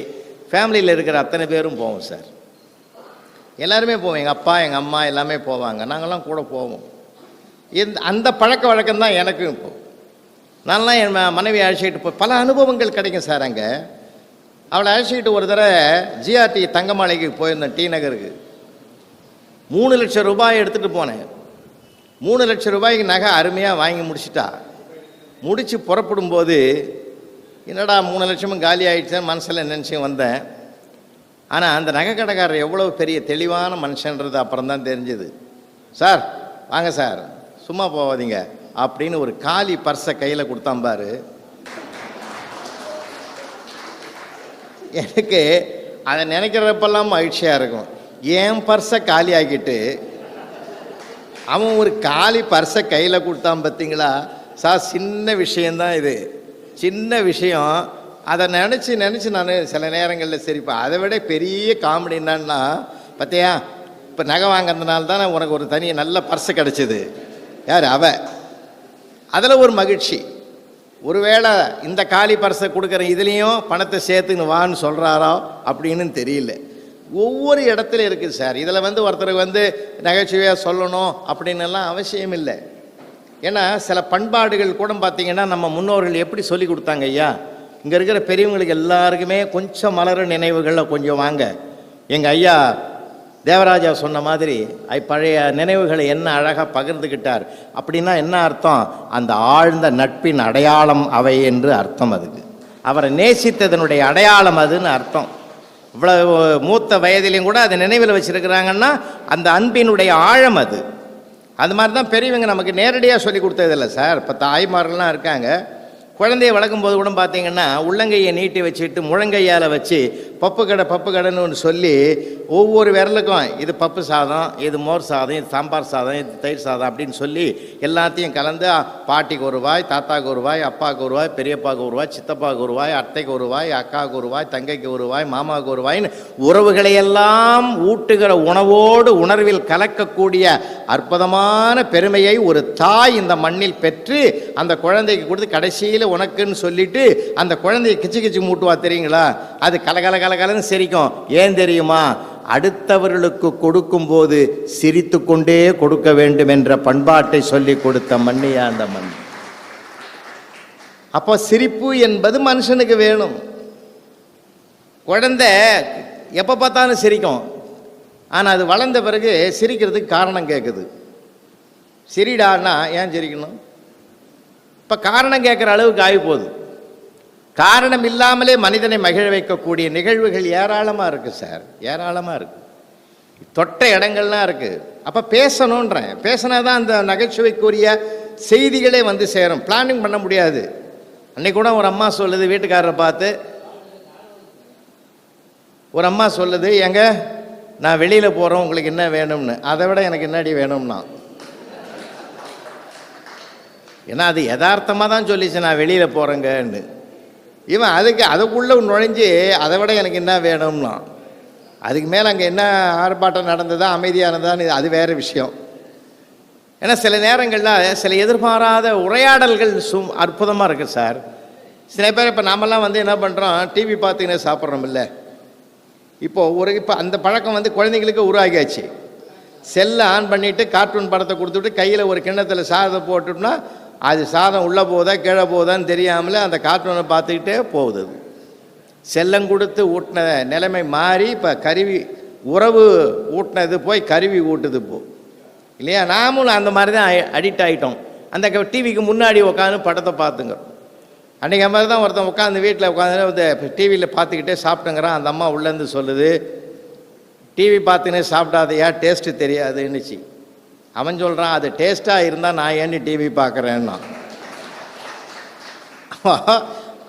ஃபேமிலியில் இருக்கிற அத்தனை பேரும் போவோம் சார். எல்லாருமே போவோம். எங்கள் அப்பா எங்கள் அம்மா எல்லாமே போவாங்க, நாங்கள்லாம் கூட போவோம். அந்த பழக்க வழக்கம் தான் எனக்கும். இப்போ நான்லாம் என் மனைவி அழைச்சிக்கிட்டு போய் பல அனுபவங்கள் கிடைக்கும் சார். அங்கே அவளை அழைச்சிக்கிட்டு ஒரு தடவை ஜிஆர்டி தங்கமாளிகைக்கு போயிருந்தேன், டி நகருக்கு. 3 லட்சம் ரூபாய் எடுத்துகிட்டு போனேன். 3 லட்சம் ரூபாய்க்கு நகை அருமையாக வாங்கி முடிச்சிட்டா. முடித்து புறப்படும்போது என்னடா 3 லட்சமும் காலி ஆகிடுச்சேன்னு மனசில் நினச்சி வந்தேன். ஆனால் அந்த நகை கடைக்காரர் எவ்வளோ பெரிய தெளிவான மனுஷன்றது அப்புறம் தான் தெரிஞ்சுது. சார் வாங்க சார், சும்மா போவாதீங்க அப்படின்னு ஒரு காலி பர்ஸை கையில் கொடுத்தாம்பாரு. எனக்கு அதை நினைக்கிறப்பெல்லாம் மகிழ்ச்சியாக இருக்கும். என் பர்ஸை காலி ஆக்கிட்டு அவன் ஒரு காலி பர்ஸை கையில் கொடுத்தான் பார்த்தீங்களா சார். சின்ன விஷயந்தான் இது, சின்ன விஷயம். அதை நினச்சி நான் சில நேரங்களில் சிரிப்பேன். அதை விட பெரிய காமெடி என்னன்னா, பார்த்தியா இப்போ நகை வாங்கிறதுனால தானே உனக்கு ஒரு தனி நல்ல பர்ஸு கிடச்சிது. யார் அவ? அதில் ஒரு மகிழ்ச்சி. ஒருவேளை இந்த காலி பர்ஸை கொடுக்குற இதுலேயும் பணத்தை சேர்த்துன்னு வான்னு சொல்கிறாரோ அப்படின்னு தெரியல. ஒவ்வொரு இடத்துல இருக்குது சார். இதில் ஒருத்தருக்கு நகைச்சுவையாக சொல்லணும் அப்படின்னுலாம் அவசியம் இல்லை. ஏன்னா சில பண்பாடுகள் கூட பார்த்திங்கன்னா நம்ம முன்னோர்கள் எப்படி சொல்லி கொடுத்தாங்க ஐயா. இங்கே இருக்கிற பெரியவங்களுக்கு எல்லாருக்குமே கொஞ்சம் மலர நினைவுகளை கொஞ்சம் வாங்க. எங்கள் ஐயா தேவராஜா சொன்ன மாதிரி பழைய நினைவுகளை என்ன அழகாக பகிர்ந்துக்கிட்டார். அப்படின்னா என்ன அர்த்தம்? அந்த ஆழ்ந்த நட்பின் அடையாளம் அவை என்று அர்த்தம். அதுக்கு அவரை நேசித்ததனுடைய அடையாளம் அதுன்னு அர்த்தம். இவ்வளவு மூத்த வயதிலையும் கூட அதை நினைவில் வச்சுருக்கிறாங்கன்னா அந்த அன்பினுடைய ஆழம் அது. அது மாதிரி தான் பெரியவங்க நமக்கு நேரடியாக சொல்லி கொடுத்ததில்லை சார். இப்போ தாய்மார்கள்லாம் இருக்காங்க, குழந்தைய வளர்க்கும் போது கூட பார்த்தீங்கன்னா உள்ளங்கையை நீட்டி வச்சுட்டு முழங்கையால் வச்சு பப்பு கடைன்னு ஒன்று சொல்லி ஒவ்வொரு விரலுக்கும் இது பப்பு சாதம், இது மோர் சாதம், இது சாம்பார் சாதம், இது தயிர் சாதம் அப்படின்னு சொல்லி எல்லாத்தையும் கலந்து பாட்டிக்கு ஒரு ரூபாய், தாத்தாவுக்கு ஒரு ரூபாய், அப்பாவுக்கு ஒரு ரூபாய், பெரியப்பாவுக்கு ஒரு ரூபாய், சித்தப்பாவுக்கு ஒரு ரூபாய், அத்தைக்கு ஒரு ரூபாய், அக்காவுக்கு ஒரு ரூபாய், தங்கைக்கு ஒரு ரூபாய், மாமாவுக்கு ஒரு ரூபாய்னு உறவுகளையெல்லாம் ஊட்டுகிற உணவோடு உணர்வில் கலக்கக்கூடிய அற்புதமான பெருமையை ஒரு தாய் இந்த மண்ணில் பெற்று அந்த குழந்தைக்கு கொடுத்து கடைசியில் உனக்குன்னு சொல்லிட்டு அந்த குழந்தையை கிச்சு மூட்டுவா தெரியுங்களா? அது கலகலன்னு சிரிக்கும். ஏன் தெரியுமா? அடுத்தவர்களுக்கு கொடுக்கும் போது சிரித்து கொண்டே கொடுக்க வேண்டும் என்ற பண்பாட்டை சொல்லி கொடுத்த மண்ணியா அந்த மண். அப்போ சிரிப்பு என்பது மனுஷனுக்கு வேணும். குழந்தை எப்போ பார்த்தாலும் சிரிக்கும். ஆனால் அது வளர்ந்த பிறகு சிரிக்கிறதுக்கு காரணம் கேட்குது. சிரிடான்னா ஏன் சிரிக்கணும்? இப்போ காரணம் கேட்குற அளவுக்கு ஆகி போகுது. காரணம் இல்லாமலே மனிதனை மகிழ வைக்கக்கூடிய நிகழ்வுகள் ஏராளமாக இருக்குது சார், ஏராளமாக இருக்குது. தொட்ட இடங்கள்லாம் இருக்குது. அப்போ பேசணுன்றேன். பேசினா தான் அந்த நகைச்சுவைக்குரிய செய்திகளே வந்து சேரும். பிளானிங் பண்ண முடியாது. அன்னைக்கு கூட ஒரு அம்மா சொல்லுது, வீட்டுக்காரரை பார்த்து ஒரு அம்மா சொல்லுது, எங்க நான் வெளியில் போகிறோம், உங்களுக்கு என்ன வேணும்னு. அதை விட எனக்கு என்னடி வேணும்னா, ஏன்னா அது யதார்த்தமாக தான் சொல்லிச்சு, நான் வெளியில் போகிறேங்கன்னு. இவன் அதுக்குள்ளே நுழைஞ்சு அதை விட எனக்கு என்ன வேணும்னா, அதுக்கு மேலே அங்கே என்ன ஆர்ப்பாட்டம் நடந்ததா அமைதியானதான்னு அது வேறு விஷயம். ஏன்னா சில நேரங்களில் சில எதிர்பாராத உரையாடல்கள் அற்புதமாக இருக்குது சார். சில பேர் இப்போ நாமெல்லாம் வந்து என்ன பண்ணுறோம், டிவி பார்த்துக்கினே சாப்பிட்றோம் இல்லை. இப்போ அந்த பழக்கம் வந்து குழந்தைங்களுக்கு உருவாகியாச்சு. செல்லை ஆன் பண்ணிவிட்டு கார்ட்டூன் படத்தை கொடுத்துட்டு கையில் ஒரு கிண்ணத்தில் சாதத்தை போட்டுட்டோம்னா அது சாதம் உள்ளே போதா கீழே போதான்னு தெரியாமல் அந்த கார்ட்டூனை பார்த்துக்கிட்டே போகுது. செல்லம் கொடுத்து ஊட்டின நிலைமை மாறி இப்போ கருவி உறவு ஊட்டினது போய் கருவி ஊட்டுது போ இல்லையா. நாமளும் அந்த மாதிரி தான் அடிக்ட் ஆகிட்டோம். அந்த டிவிக்கு முன்னாடி உட்காந்து படத்தை பார்த்துங்க. அன்றைக்கி மாதிரி தான் ஒருத்தன் உட்காந்து வீட்டில் உட்காந்து டிவியில் பார்த்துக்கிட்டே சாப்பிட்டுங்கிறான். அந்த அம்மா உள்ளேருந்து சொல்லுது, டிவி பார்த்துன்னே சாப்பிடாதையா, டேஸ்ட்டு தெரியாதுன்னுச்சு. அவன் சொல்கிறான், அது டேஸ்ட்டாக இருந்தால் நான் ஏன்னு டிவி பார்க்குறேன்னா.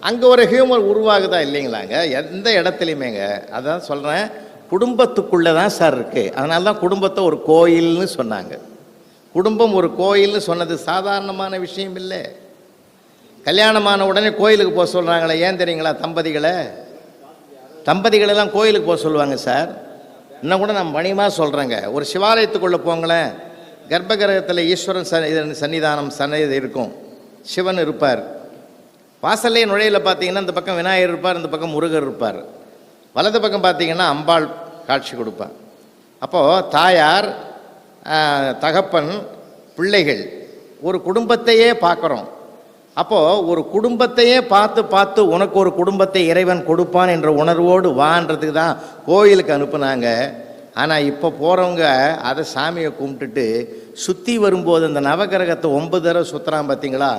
அங்கே ஒரு ஹியூமர் உருவாகுதா இல்லைங்களாங்க எந்த இடத்துலையுமேங்க. அதான் சொல்கிறேன், குடும்பத்துக்குள்ளே தான் சார் இருக்குது. அதனால தான் குடும்பத்தை ஒரு கோயில்னு சொன்னாங்க. குடும்பம் ஒரு கோயில்னு சொன்னது சாதாரணமான விஷயம் இல்லை. கல்யாணமான உடனே கோயிலுக்கு போக சொல்கிறாங்களே, ஏன் தெரியுங்களா? தம்பதிகளெல்லாம் கோயிலுக்கு போக சொல்லுவாங்க சார். இன்னும் கூட நான் பணியமாக சொல்கிறேங்க, ஒரு சிவாலயத்துக்குள்ளே போங்களேன். கர்ப்பகிரகத்தில் ஈஸ்வரன் சன்னிதானம் சன்னதி இருக்கும், சிவன் இருப்பார். வாசல்லே நுழையில பார்த்தீங்கன்னா இந்த பக்கம் விநாயகர் இருப்பார், இந்த பக்கம் முருகர் இருப்பார். வலது பக்கம் பார்த்தீங்கன்னா அம்பாள் காட்சி கொடுப்பார். அப்போது தாயார், தகப்பன், பிள்ளைகள், ஒரு குடும்பத்தையே பார்க்குறோம். அப்போது ஒரு குடும்பத்தையே பார்த்து பார்த்து உனக்கு ஒரு குடும்பத்தை இறைவன் கொடுப்பான் என்ற உணர்வோடு வான்றதுக்கு தான் கோயிலுக்கு அனுப்புனாங்க. ஆனால் இப்போ போகிறவங்க அதை சாமியை கும்பிட்டுட்டு சுற்றி வரும்போது அந்த நவகிரகத்தை 9 தடவை சுற்றுறான் பார்த்தீங்களா.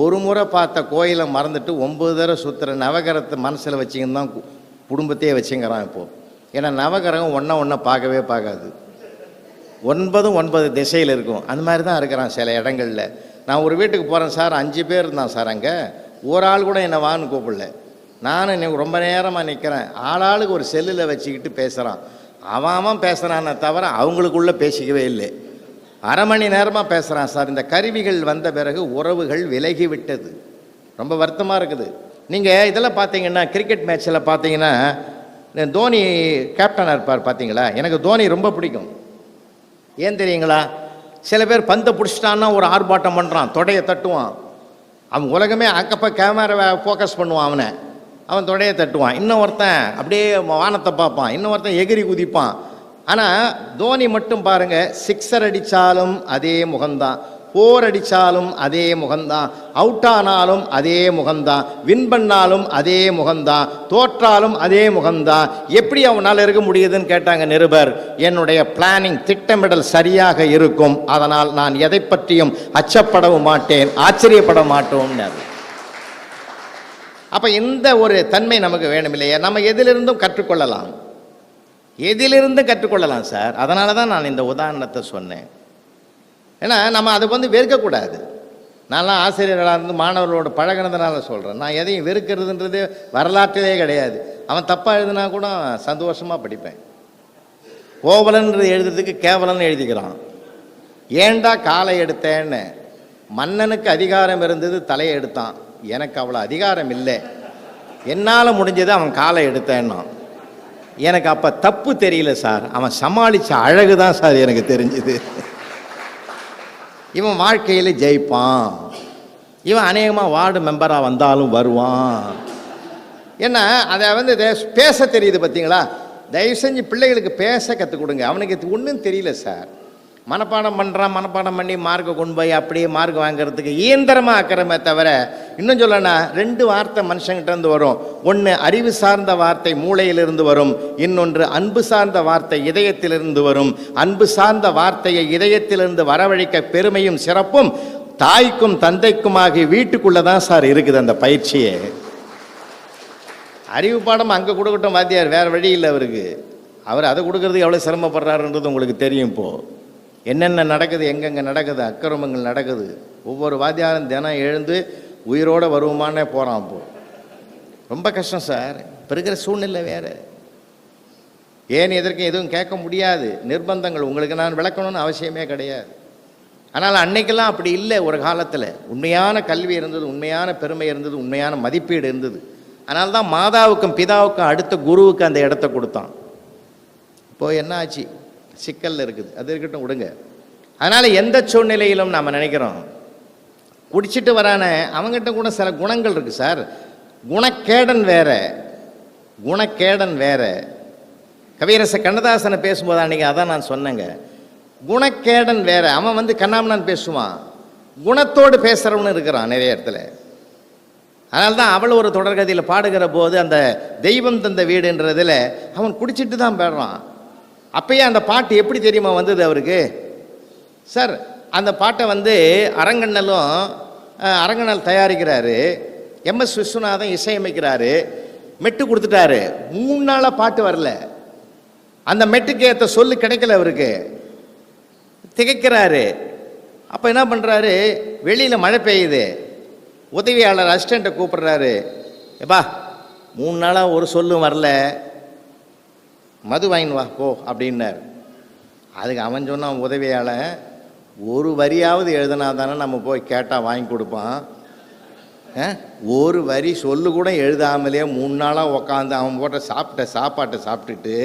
ஒரு முறை பார்த்த கோயிலை மறந்துட்டு 9 தடவை சுற்றுற நவகிரகத்தை மனசில் வச்சிங்கன்னு தான் குடும்பத்தையே வச்சுங்கிறான் இப்போது. ஏன்னா நவகிரகம் ஒன்றை பார்க்கவே பார்க்காது. 9 திசையில் இருக்கும். அந்த மாதிரி தான் இருக்கிறான் சில இடங்களில். நான் ஒரு வீட்டுக்கு போகிறேன் சார், 5 பேர் இருந்தான் சார். அங்கே ஒரு ஆள் கூட என்னை வான்னு கூப்பிடல. நானும் இன்னைக்கு ரொம்ப நேரமாக நிற்கிறேன். ஆளாளுக்கு ஒரு செல்லில் வச்சுக்கிட்டு பேசுகிறான். அவன் பேசுகிறானே தவிர அவங்களுக்குள்ளே பேசிக்கவே இல்லை. அரை மணி நேரமாக பேசுகிறான் சார். இந்த கருவிகள் வந்த பிறகு உறவுகள் விலகி விட்டது. ரொம்ப வருத்தமாக இருக்குது. நீங்கள் இதெல்லாம் பார்த்தீங்கன்னா, கிரிக்கெட் மேட்ச்சில் பார்த்தீங்கன்னா தோனி கேப்டனாக இருப்பார் பார்த்தீங்களா. எனக்கு தோனி ரொம்ப பிடிக்கும். ஏன் தெரியுங்களா? சில பேர் பந்தை பிடிச்சிட்டான்னா ஒரு ஆர்ப்பாட்டம் பண்ணுறான், தொடையை தட்டுவான். அவன் உலகமே அக்கப்போ கேமரா ஃபோக்கஸ் பண்ணுவான், அவன் தொடையை தட்டுவான். இன்னொருத்தன் அப்படியே வானத்தை பார்ப்பான், இன்னொருத்தன் எகிரி குதிப்பான். ஆனால் தோனி மட்டும் பாருங்கள், 6 அடித்தாலும் அதே முகம்தான், 4 அடித்தாலும் அதே முகம்தான், அவுட் ஆனாலும் அதே முகம்தான், வின் பண்ணாலும் அதே முகம்தான், தோற்றாலும் அதே முகம்தான். எப்படி அவனால் இருக்க முடியுதுன்னு கேட்டாங்க நிருபர். என்னுடைய பிளானிங், திட்டமிடல் சரியாக இருக்கும், அதனால் நான் எதை பற்றியும் அச்சப்படவும் மாட்டேன், ஆச்சரியப்பட மாட்டோம்னார். அப்போ இந்த ஒரு தன்மை நமக்கு வேணும் இல்லையா? நம்ம எதிலிருந்தும் கற்றுக்கொள்ளலாம், எதிலிருந்து கற்றுக்கொள்ளலாம் சார். அதனால தான் நான் இந்த உதாரணத்தை சொன்னேன். ஏன்னா நம்ம அதை வந்து வெறுக்கக்கூடாது. நான்லாம் ஆசிரியர்களாக இருந்து மாணவர்களோட பழகினதுனால சொல்கிறேன். நான் எதையும் வெறுக்கிறதுன்றது வரலாற்றிலே கிடையாது. அவன் தப்பாக எழுதுனா கூட சந்தோஷமாக படிப்பேன். கோவலன்றது எழுதுறதுக்கு கேவலன்னு எழுதிக்கிறான். ஏண்டா காலை எடுத்தேன்னு. மன்னனுக்கு அதிகாரம் இருந்தது, தலையை எடுத்தான். எனக்கு அவ்வளோ அதிகாரம் இல்லை, என்னால் முடிஞ்சது அவன் காலை எடுத்தேன்னா. எனக்கு அப்போ தப்பு தெரியல சார், அவன் சமாளித்த அழகு தான் சார் எனக்கு தெரிஞ்சுது. இவன் வாழ்க்கையில் ஜெயிப்பான், இவன் அநேகமாக வார்டு மெம்பராக வந்தாலும் வருவான். ஏன்னா அதை வந்து பேச தெரியுது பார்த்தீங்களா. தயவு செஞ்சு பிள்ளைகளுக்கு பேச கற்றுக் கொடுங்க. அவனுக்கு ஒன்றும் தெரியல சார். மனப்பாடம் பண்ணுறான், மனப்பாடம் பண்ணி மார்க்கை கொண்டு போய் அப்படியே மார்க் வாங்கிறதுக்கு இயந்திரமாக ஆக்கிறமே தவிர, இன்னும் சொல்லனா 2 வார்த்தை மனுஷங்கிட்டேருந்து வரும். ஒன்று அறிவு சார்ந்த வார்த்தை மூளையிலிருந்து வரும், இன்னொன்று அன்பு சார்ந்த வார்த்தை இதயத்திலிருந்து வரும். அன்பு சார்ந்த வார்த்தையை இதயத்திலிருந்து வரவழைக்க பெருமையும் சிறப்பும் தாய்க்கும் தந்தைக்குமாகி வீட்டுக்குள்ளே தான் சார் இருக்குது அந்த பயிற்சியே. அறிவு பாடம் அங்கே கொடுக்கட்டும் வாத்தியார், வேறு வழி இல்லை அவருக்கு. அவர் அதை கொடுக்கறதுக்கு எவ்வளோ சிரமப்படுறாருன்றது உங்களுக்கு தெரியும். இப்போது என்னென்ன நடக்குது, எங்கெங்கே நடக்குது, அக்கிரமங்கள் நடக்குது. ஒவ்வொரு வாத்தியாரும் தினம் எழுந்து உயிரோடு வருவோமானே போகிறான். இப்போது ரொம்ப கஷ்டம் சார். இப்போ இருக்கிற சூழ்நிலை வேறு. ஏன் எதற்கும் எதுவும் கேட்க முடியாது. நிர்பந்தங்கள். உங்களுக்கு நான் விளக்கணும்னு அவசியமே கிடையாது. ஆனால் அன்னைக்கெல்லாம் அப்படி இல்லை. ஒரு காலத்தில் உண்மையான கல்வி இருந்தது, உண்மையான பெருமை இருந்தது, உண்மையான மதிப்பீடு இருந்தது. அதனால தான் மாதாவுக்கும் பிதாவுக்கும் அடுத்த குருவுக்கு அந்த இடத்த கொடுத்தான். இப்போது என்ன ஆச்சு? சிக்கலில் இருக்குது. அது இருக்கட்டும், விடுங்க. அதனால் எந்த சூழ்நிலையிலும் நாம் நினைக்கிறோம், குடிச்சிட்டு வரான அவங்ககிட்ட கூட சில குணங்கள் இருக்குது சார். குணக்கேடன் வேற, குணக்கேடன் வேற. கவியரச கண்ணதாசனை பேசும்போது அன்றைக்கி அதான் நான் சொன்னேங்க. குணக்கேடன் வேற. அவன் வந்து கண்ணாமண்ணான்னு பேசுவான், குணத்தோடு பேசுகிறவனு இருக்கிறான் நிறைய இடத்துல. அதனால தான் அவள் ஒரு தொடர்கதையில் பாடுகிற போது அந்த தெய்வம் தந்த வீடுன்றதில் அவன் குடிச்சிட்டு தான் பாடுறான். அப்பயே அந்த பாட்டு எப்படி தெரியுமா வந்தது அவருக்கு சார்? அந்த பாட்டை வந்து அரங்கண்ணல் தயாரிக்கிறாரு, எம்எஸ் விஸ்வநாதன் இசையமைக்கிறாரு, மெட்டு கொடுத்துட்டாரு. 3 நாளாக பாட்டு வரல. அந்த மெட்டுக்கு ஏற்ற சொல்லு கிடைக்கல அவருக்கு, திகைக்கிறாரு. அப்போ என்ன பண்ணுறாரு, வெளியில் மழை பெய்யுது, உதவியாளர் அசிஸ்டண்ட்டை கூப்பிட்றாரு. எப்பா 3 நாளாக ஒரு சொல்லும் வரல, மது வாங்கின்னு வா போ அப்படின்னார். அதுக்கு அவன் சொன்னான், உதவியாளன் ஒரு வரியாவது எழுதினா தானே நம்ம போய் கேட்டால் வாங்கி கொடுப்பான். ஒரு வரி சொல்லு கூட எழுதாமலே 3 நாளாக உக்காந்து அவன் போட்ட சாப்பாட்டை சாப்பிட்டுட்டு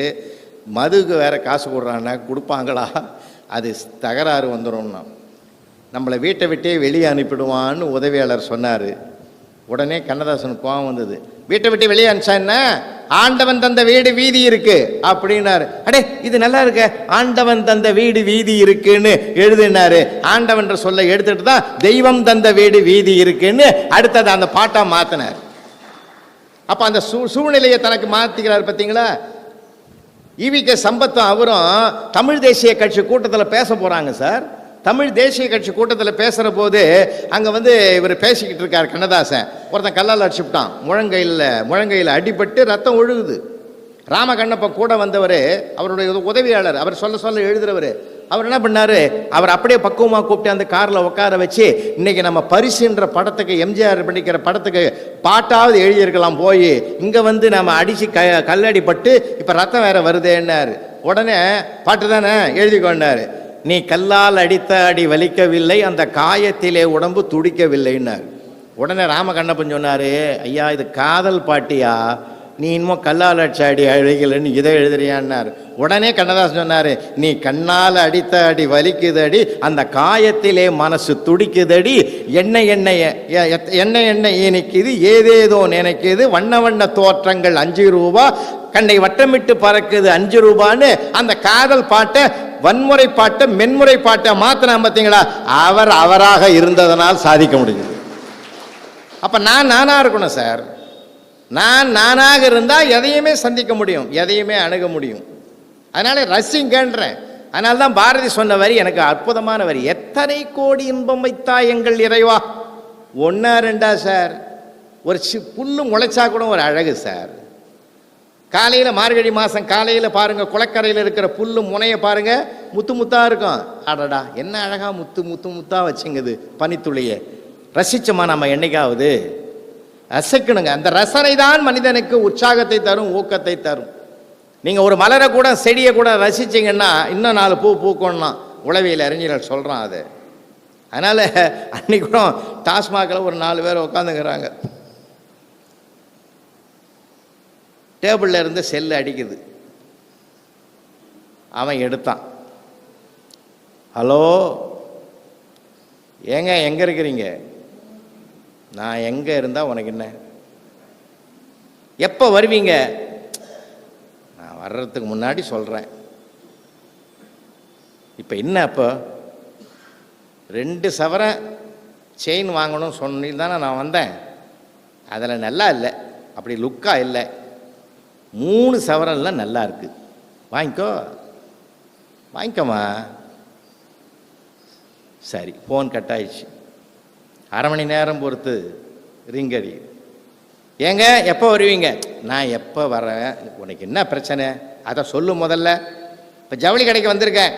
மதுக்கு வேறு காசு கொடுறான்னா கொடுப்பாங்களா? அது தகராறு வந்துடும்னா நம்மளை வீட்டை விட்டே வெளியே அனுப்பிடுவான்னு உதவியாளர் சொன்னார். உடனே கண்ணதாசனுக்கு கோபம் வந்தது. வீட்டை விட்டு வெளியே அனுப்பிச்சா என்ன, ஆண்டவன் தந்த வீடு வீதி இருக்கு அப்படின்னாரு. அடே இது நல்லா இருக்க, ஆண்டவன் தந்த வீடு வீதி இருக்குன்னு எழுதினாரு. ஆண்டவன் சொல்ல எடுத்துட்டு தான் தெய்வம் தந்த வீடு வீதி இருக்குன்னு அடுத்தது அந்த பாட்டா மாத்தினார். அப்ப அந்த சூழ்நிலையை தனக்கு மாத்திக்கிறார். பார்த்தீங்களா? ஈவிகே சம்பத்தும் அவரும் தமிழ் தேசிய கட்சி கூட்டத்தில் பேச போறாங்க சார். தமிழ் தேசிய கட்சி கூட்டத்தில் பேசுகிற போது அங்கே வந்து இவர் பேசிக்கிட்டு இருக்கார் கண்ணதாசன். ஒருத்தன் கல்லால் அடிச்சுட்டான், முழங்கையில் அடிபட்டு ரத்தம் ஒழுகுது. ராமகண்ணப்ப கூட வந்தவர், அவருடைய உதவியாளர், அவர் சொல்ல எழுதுறவர், அவர் என்ன பண்ணார், அவர் அப்படியே பக்குவமாக கூப்பிட்டு அந்த காரில் உட்கார வச்சு, இன்னைக்கு நம்ம பரிசுன்ற படத்துக்கு, எம்ஜிஆர் பண்ணிக்கிற படத்துக்கு பாட்டாவது எழுதியிருக்கலாம், போய் இங்கே வந்து நம்ம அடித்து கல்லடிப்பட்டு இப்போ ரத்தம் வேற வருதேன்னாரு. உடனே பாட்டு தானே எழுதிக்கொண்டார். நீ கல்லால் அடித்த அடி வலிக்கவில்லை, அந்த காயத்திலே உடம்பு துடிக்கவில்லைன்னார். உடனே ராமகண்ணப்பன் சொன்னார், ஐயா இது காதல் பாட்டியா, நீ இன்னமும் கல்லால் அடிச்ச அடி அழுகலைன்னு இதை எழுதுறியான்னார். உடனே கண்ணதாசன் சொன்னார், நீ கண்ணால் அடித்த அடி வலிக்குதடி, அந்த காயத்திலே மனசு துடிக்குதடி, எண்ணெய் இனிக்குது, ஏதேதோ நினைக்குது, வண்ண வண்ண தோற்றங்கள் 5 ரூபா, கண்ணை வட்டமிட்டு பறக்குது 5 ரூபான்னு அந்த காதல் பாட்டை, வன்முறை பாட்டை, மென்முறை பாட்டை மாத்தினா பார்த்தீங்களா? அவராக இருந்ததனால் சாதிக்க முடியுது. அப்ப நானா இருக்கணும் சார். நானாக இருந்தால் எதையுமே சந்திக்க முடியும், எதையுமே அணுக முடியும். அதனால ரசிங்கன்றேன். அதனால தான் பாரதி சொன்ன வரி எனக்கு அற்புதமான வரி. எத்தனை கோடி இன்பம் வைத்தா எங்கள் இறைவா. 1 2 சார். ஒரு புல்லு முளைச்சா கூட ஒரு அழகு சார். காலையில் மார்கழி மாதம் காலையில் பாருங்கள், குளக்கரையில் இருக்கிற புல்லு முனையை பாருங்கள், முத்து முத்தாக இருக்கும். அடடா என்ன அழகாக முத்தாக வச்சுங்குது பனித்துளியை. ரசிச்சோமா நம்ம என்னைக்காவது? ரசிக்கணுங்க. அந்த ரசனை தான் மனிதனுக்கு உற்சாகத்தை தரும், ஊக்கத்தை தரும். நீங்கள் ஒரு மலரை கூட, செடியை கூட ரசிச்சிங்கன்னா இன்னும் 4 பூ பூக்கணும்னா உளவியல் அறிஞர்கள் சொல்கிறான் அது. அதனால் அன்றைக்கி கூட டாஸ்மாகில் ஒரு 4 பேர் உட்காந்துக்கிறாங்க. டேபிளில் இருந்து செல்லு அடிக்குது. அவன் எடுத்தான். ஹலோ ஏங்க எங்கே இருக்கிறீங்க? நான் எங்கே இருந்தால் உனக்கு என்ன? எப்போ வருவீங்க? நான் வர்றதுக்கு முன்னாடி சொல்கிறேன். இப்போ என்ன? அப்போ 2 சவரன் செயின் வாங்கணும் சொன்னி தானே நான் வந்தேன். அதில் நல்லா இல்லை, அப்படி லுக்காக இல்லை. 3 சவரன்லாம் நல்லா இருக்கு, வாங்கிக்கோமா. சரி, ஃபோன் கட் ஆயிடுச்சு. 1/2 மணி நேரம் பொறுத்து ரிங் அடிக்குது. ஏங்க எப்போ வருவீங்க? நான் எப்போ வரேன், உனக்கு என்ன பிரச்சனை அதை சொல்லு முதல்ல. இப்போ ஜவுளி கடைக்கு வந்திருக்கேன்,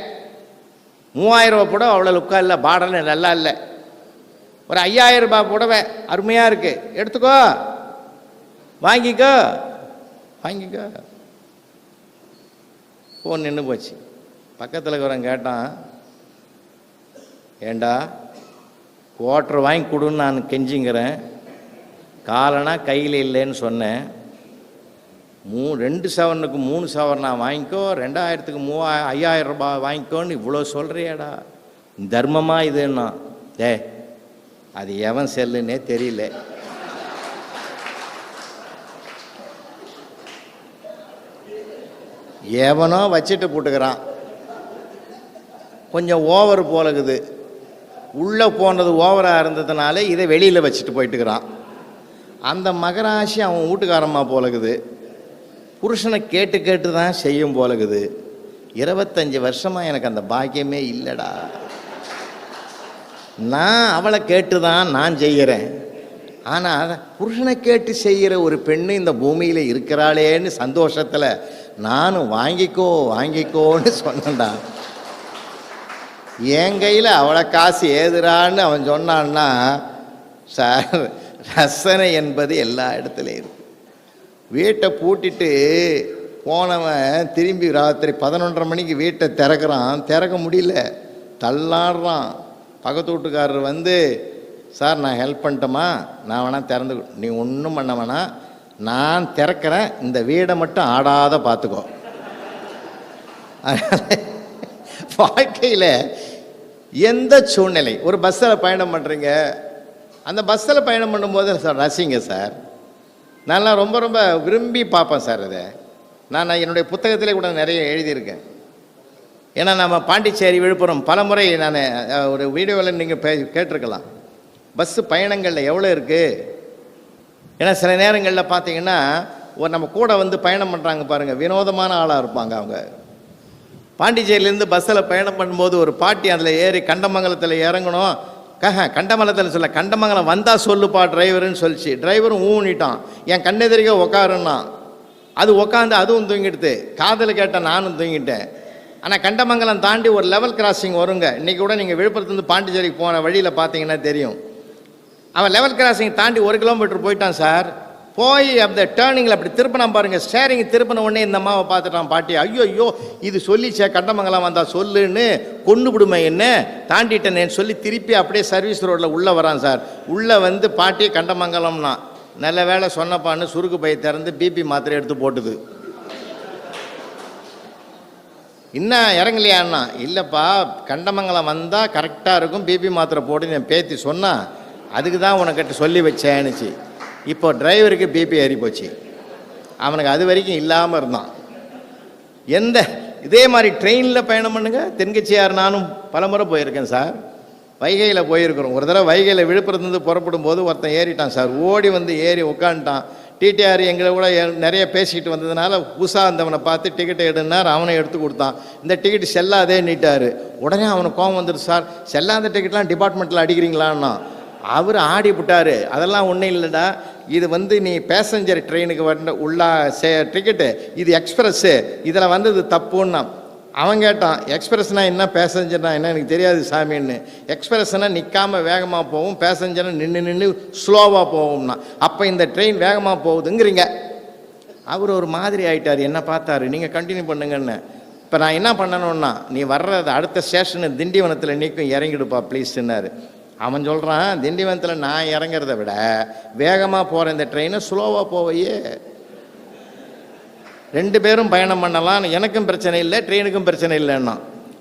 3000 ரூபா புடவை அவ்வளோ லுக்கா இல்லை, பாடல் நல்லா இல்லை. ஒரு 5000 ரூபாய் புடவை அருமையாக இருக்குது, எடுத்துக்கோ, வாங்கிக்கோ வாங்கிக்கோ. ஃபோன் நின்று போச்சு. பக்கத்தில் இருக்கிறவன் கேட்டான், ஏண்டா குவார்ட்ரு வாங்கி கொடுன்னு நான் கெஞ்சிங்கிறேன், காலனா கையில் இல்லைன்னு சொன்னேன். 2 சவரனுக்கு 3 சவரனா வாங்கிக்கோ, 2000க்கு 5000 ரூபாய் வாங்கிக்கோன்னு இவ்வளோ சொல்கிறியாடா, தர்மமாக இதுன்னா. அது எவன் செல்லுன்னே தெரியல. எவனோ வச்சுட்டு போட்டுக்கிறான். கொஞ்சம் ஓவர் போலகுது, உள்ளே போனது ஓவராக இருந்ததுனால இதை வெளியில் வச்சுட்டு போயிட்டுக்கிறான். அந்த மகராசி அவன் வீட்டுக்காரம்மா போலகுது, புருஷனை கேட்டு கேட்டு தான் செய்யும் போலகுது. 25 வருஷமாக எனக்கு அந்த பாக்கியமே இல்லைடா. நான் அவளை கேட்டு தான் நான் செய்கிறேன். ஆனால் புருஷனை கேட்டு செய்கிற ஒரு பெண்ணு இந்த பூமியில் இருக்கிறாளேன்னு சந்தோஷத்தில் நானும் வாங்கிக்கோ வாங்கிக்கோன்னு சொன்னேன்டா. என் கையில் அவளை காசு ஏதுறான்னு அவன் சொன்னான்னா, சார் ரசனை என்பது எல்லா இடத்துலையும் இருக்கு. வீட்டை பூட்டிட்டு போனவன் திரும்பி ராத்திரி 11:30 மணிக்கு வீட்டை திறக்கிறான், திறக்க முடியல, தள்ளாடுறான். பக்கத்து வீட்டுக்காரர் வந்து, சார் நான் ஹெல்ப் பண்ணிட்டோமா, நான் வேணா திறந்து, நீ ஒன்றும் பண்ண வேணா, நான் திறக்கிறேன், இந்த வீடை மட்டும் ஆடாத பார்த்துக்கோ. வாழ்க்கையில் எந்த சூழ்நிலை, ஒரு பஸ்ஸில் பயணம் பண்ணுறீங்க, அந்த பஸ்ஸில் பயணம் பண்ணும்போது சார் ரசிங்க சார், நான்லாம் ரொம்ப ரொம்ப விரும்பி பார்ப்பேன் சார். அதை நான் என்னுடைய புத்தகத்திலே கூட நிறைய எழுதியிருக்கேன். ஏன்னா நம்ம பாண்டிச்சேரி விழுப்புரம் பல முறை நான் ஒரு வீடியோவில் நீங்கள் கேட்டிருக்கலாம், பஸ்ஸு பயணங்களில் எவ்வளோ இருக்குது. ஏன்னா சில நேரங்களில் பார்த்தீங்கன்னா ஒரு நம்ம கூட வந்து பயணம் பண்ணுறாங்க பாருங்கள், வினோதமான ஆளாக இருப்பாங்க. அவங்க பாண்டிச்சேரியிலேருந்து பஸ்ஸில் பயணம் பண்ணும்போது ஒரு பாட்டி அதில் ஏறி கண்டமங்கலத்தில் இறங்கணும். கண்டமங்கலத்தில் சொல்ல, கண்டமங்கலம் வந்தால் சொல்லுப்பா டிரைவருன்னு சொல்லிச்சு. டிரைவரும் ஊனிட்டான், என் கண்ணெதிரிக்க உக்காருன்னா. அது உக்காந்து அதுவும் தூங்கிடுது, காதில் கேட்டேன், நானும் தூங்கிட்டேன். ஆனால் கண்டமங்கலம் தாண்டி ஒரு லெவல் கிராசிங் வருங்க. இன்றைக்கி கூட நீங்கள் விழுப்புரத்துலேருந்து பாண்டிச்சேரிக்கு போன வழியில் பார்த்தீங்கன்னா தெரியும். அவன் லெவல் கிராசிங் தாண்டி 1 கிலோமீட்டர் போயிட்டான் சார். போய் அந்த டேர்னிங்கில் அப்படி திருப்பினா பாருங்கள், ஸ்டேரிங் திருப்பின உடனே இந்த அம்மாவை பார்த்துட்டான் பாட்டி. ஐயோ ஐயோ இது சொல்லிச்சே கண்டமங்கலம் வந்தால் சொல்லுன்னு கொண்டு விடுமே என்ன, தாண்டிட்டேன்னு சொல்லி திருப்பி அப்படியே சர்வீஸ் ரோட்டில் உள்ளே வரான் சார். உள்ளே வந்து பாட்டி கண்டமங்கலம்னா, நல்ல வேலை சொன்னப்பான்னு சுருக்கு பை திறந்து பிபி மாத்திரை எடுத்து போட்டுது. இன்னும் இறங்கலையான்னா, இல்லைப்பா கண்டமங்கலம் வந்தால் கரெக்டாக இருக்கும், பிபி மாத்திரை போட்டு என் பேத்தி சொன்னால் அதுக்கு தான் உனக்கிட்ட சொல்லி வச்சேன்னுச்சு. இப்போ டிரைவருக்கு பிபி ஏறி போச்சு, அவனுக்கு அது வரைக்கும் இல்லாமல் இருந்தான். இதே மாதிரி ட்ரெயினில் பயணம் பண்ணுங்க. தென்கட்சியார் நானும் பலமுறை போயிருக்கேன் சார், வைகையில் போயிருக்கிறோம். ஒரு தடவை வைகையில் விழுப்புரத்துலேருந்து புறப்படும் போது ஒருத்தன் ஏறிட்டான் சார், ஓடி வந்து ஏறி உட்காந்துட்டான். டிடிஆர் எங்களை கூட நிறைய பேசிக்கிட்டு வந்ததுனால புதுசா இருந்தவனை பார்த்து டிக்கெட்டை எடுனார், அவனை எடுத்து கொடுத்தான். இந்த டிக்கெட் செல்லாதே நீட்டார். உடனே அவனுக்கு கோவம் வந்துடுது, சார் செல்லாத டிக்கெட்லாம் டிபார்ட்மெண்ட்டில் அடிக்கிறீங்களான்னா. அவர் ஆடி விட்டார், அதெல்லாம் ஒன்றும் இல்லைடா, இது வந்து நீ பேசஞ்சர் ட்ரெயினுக்கு வந்த உள்ளா டிக்கெட்டு, இது எக்ஸ்பிரஸ்ஸு, இதில் வந்தது தப்புன்னா. அவன் கேட்டான், எக்ஸ்பிரஸ்னா என்ன, பேசஞ்சர்னா என்ன, எனக்கு தெரியாது சாமின்னு. எக்ஸ்பிரஸ்னால் நிற்காமல் வேகமாக போகும், பேசஞ்சர்னா நின்று ஸ்லோவாக போகும்னா. அப்போ இந்த ட்ரெயின் வேகமாக போகுதுங்கிறீங்க. அவர் ஒரு மாதிரி ஆகிட்டார், என்ன பார்த்தாரு, நீங்கள் கண்டினியூ பண்ணுங்கன்னு. இப்போ நான் என்ன பண்ணணுன்னா, நீ வர்றது அடுத்த ஸ்டேஷனு திண்டிவனத்தில் நீக்கும், இறங்கிடுப்பா ப்ளீஸ்ன்னாரு. அவன் சொல்கிறான், திண்டிவனத்தில் நான் இறங்கிறத விட வேகமாக போகிற இந்த ட்ரெயினை ஸ்லோவாக போவையே, 2 பேரும் பயணம் பண்ணலாம், எனக்கும் பிரச்சனை இல்லை ட்ரெயினுக்கும் பிரச்சனை இல்லைன்னா.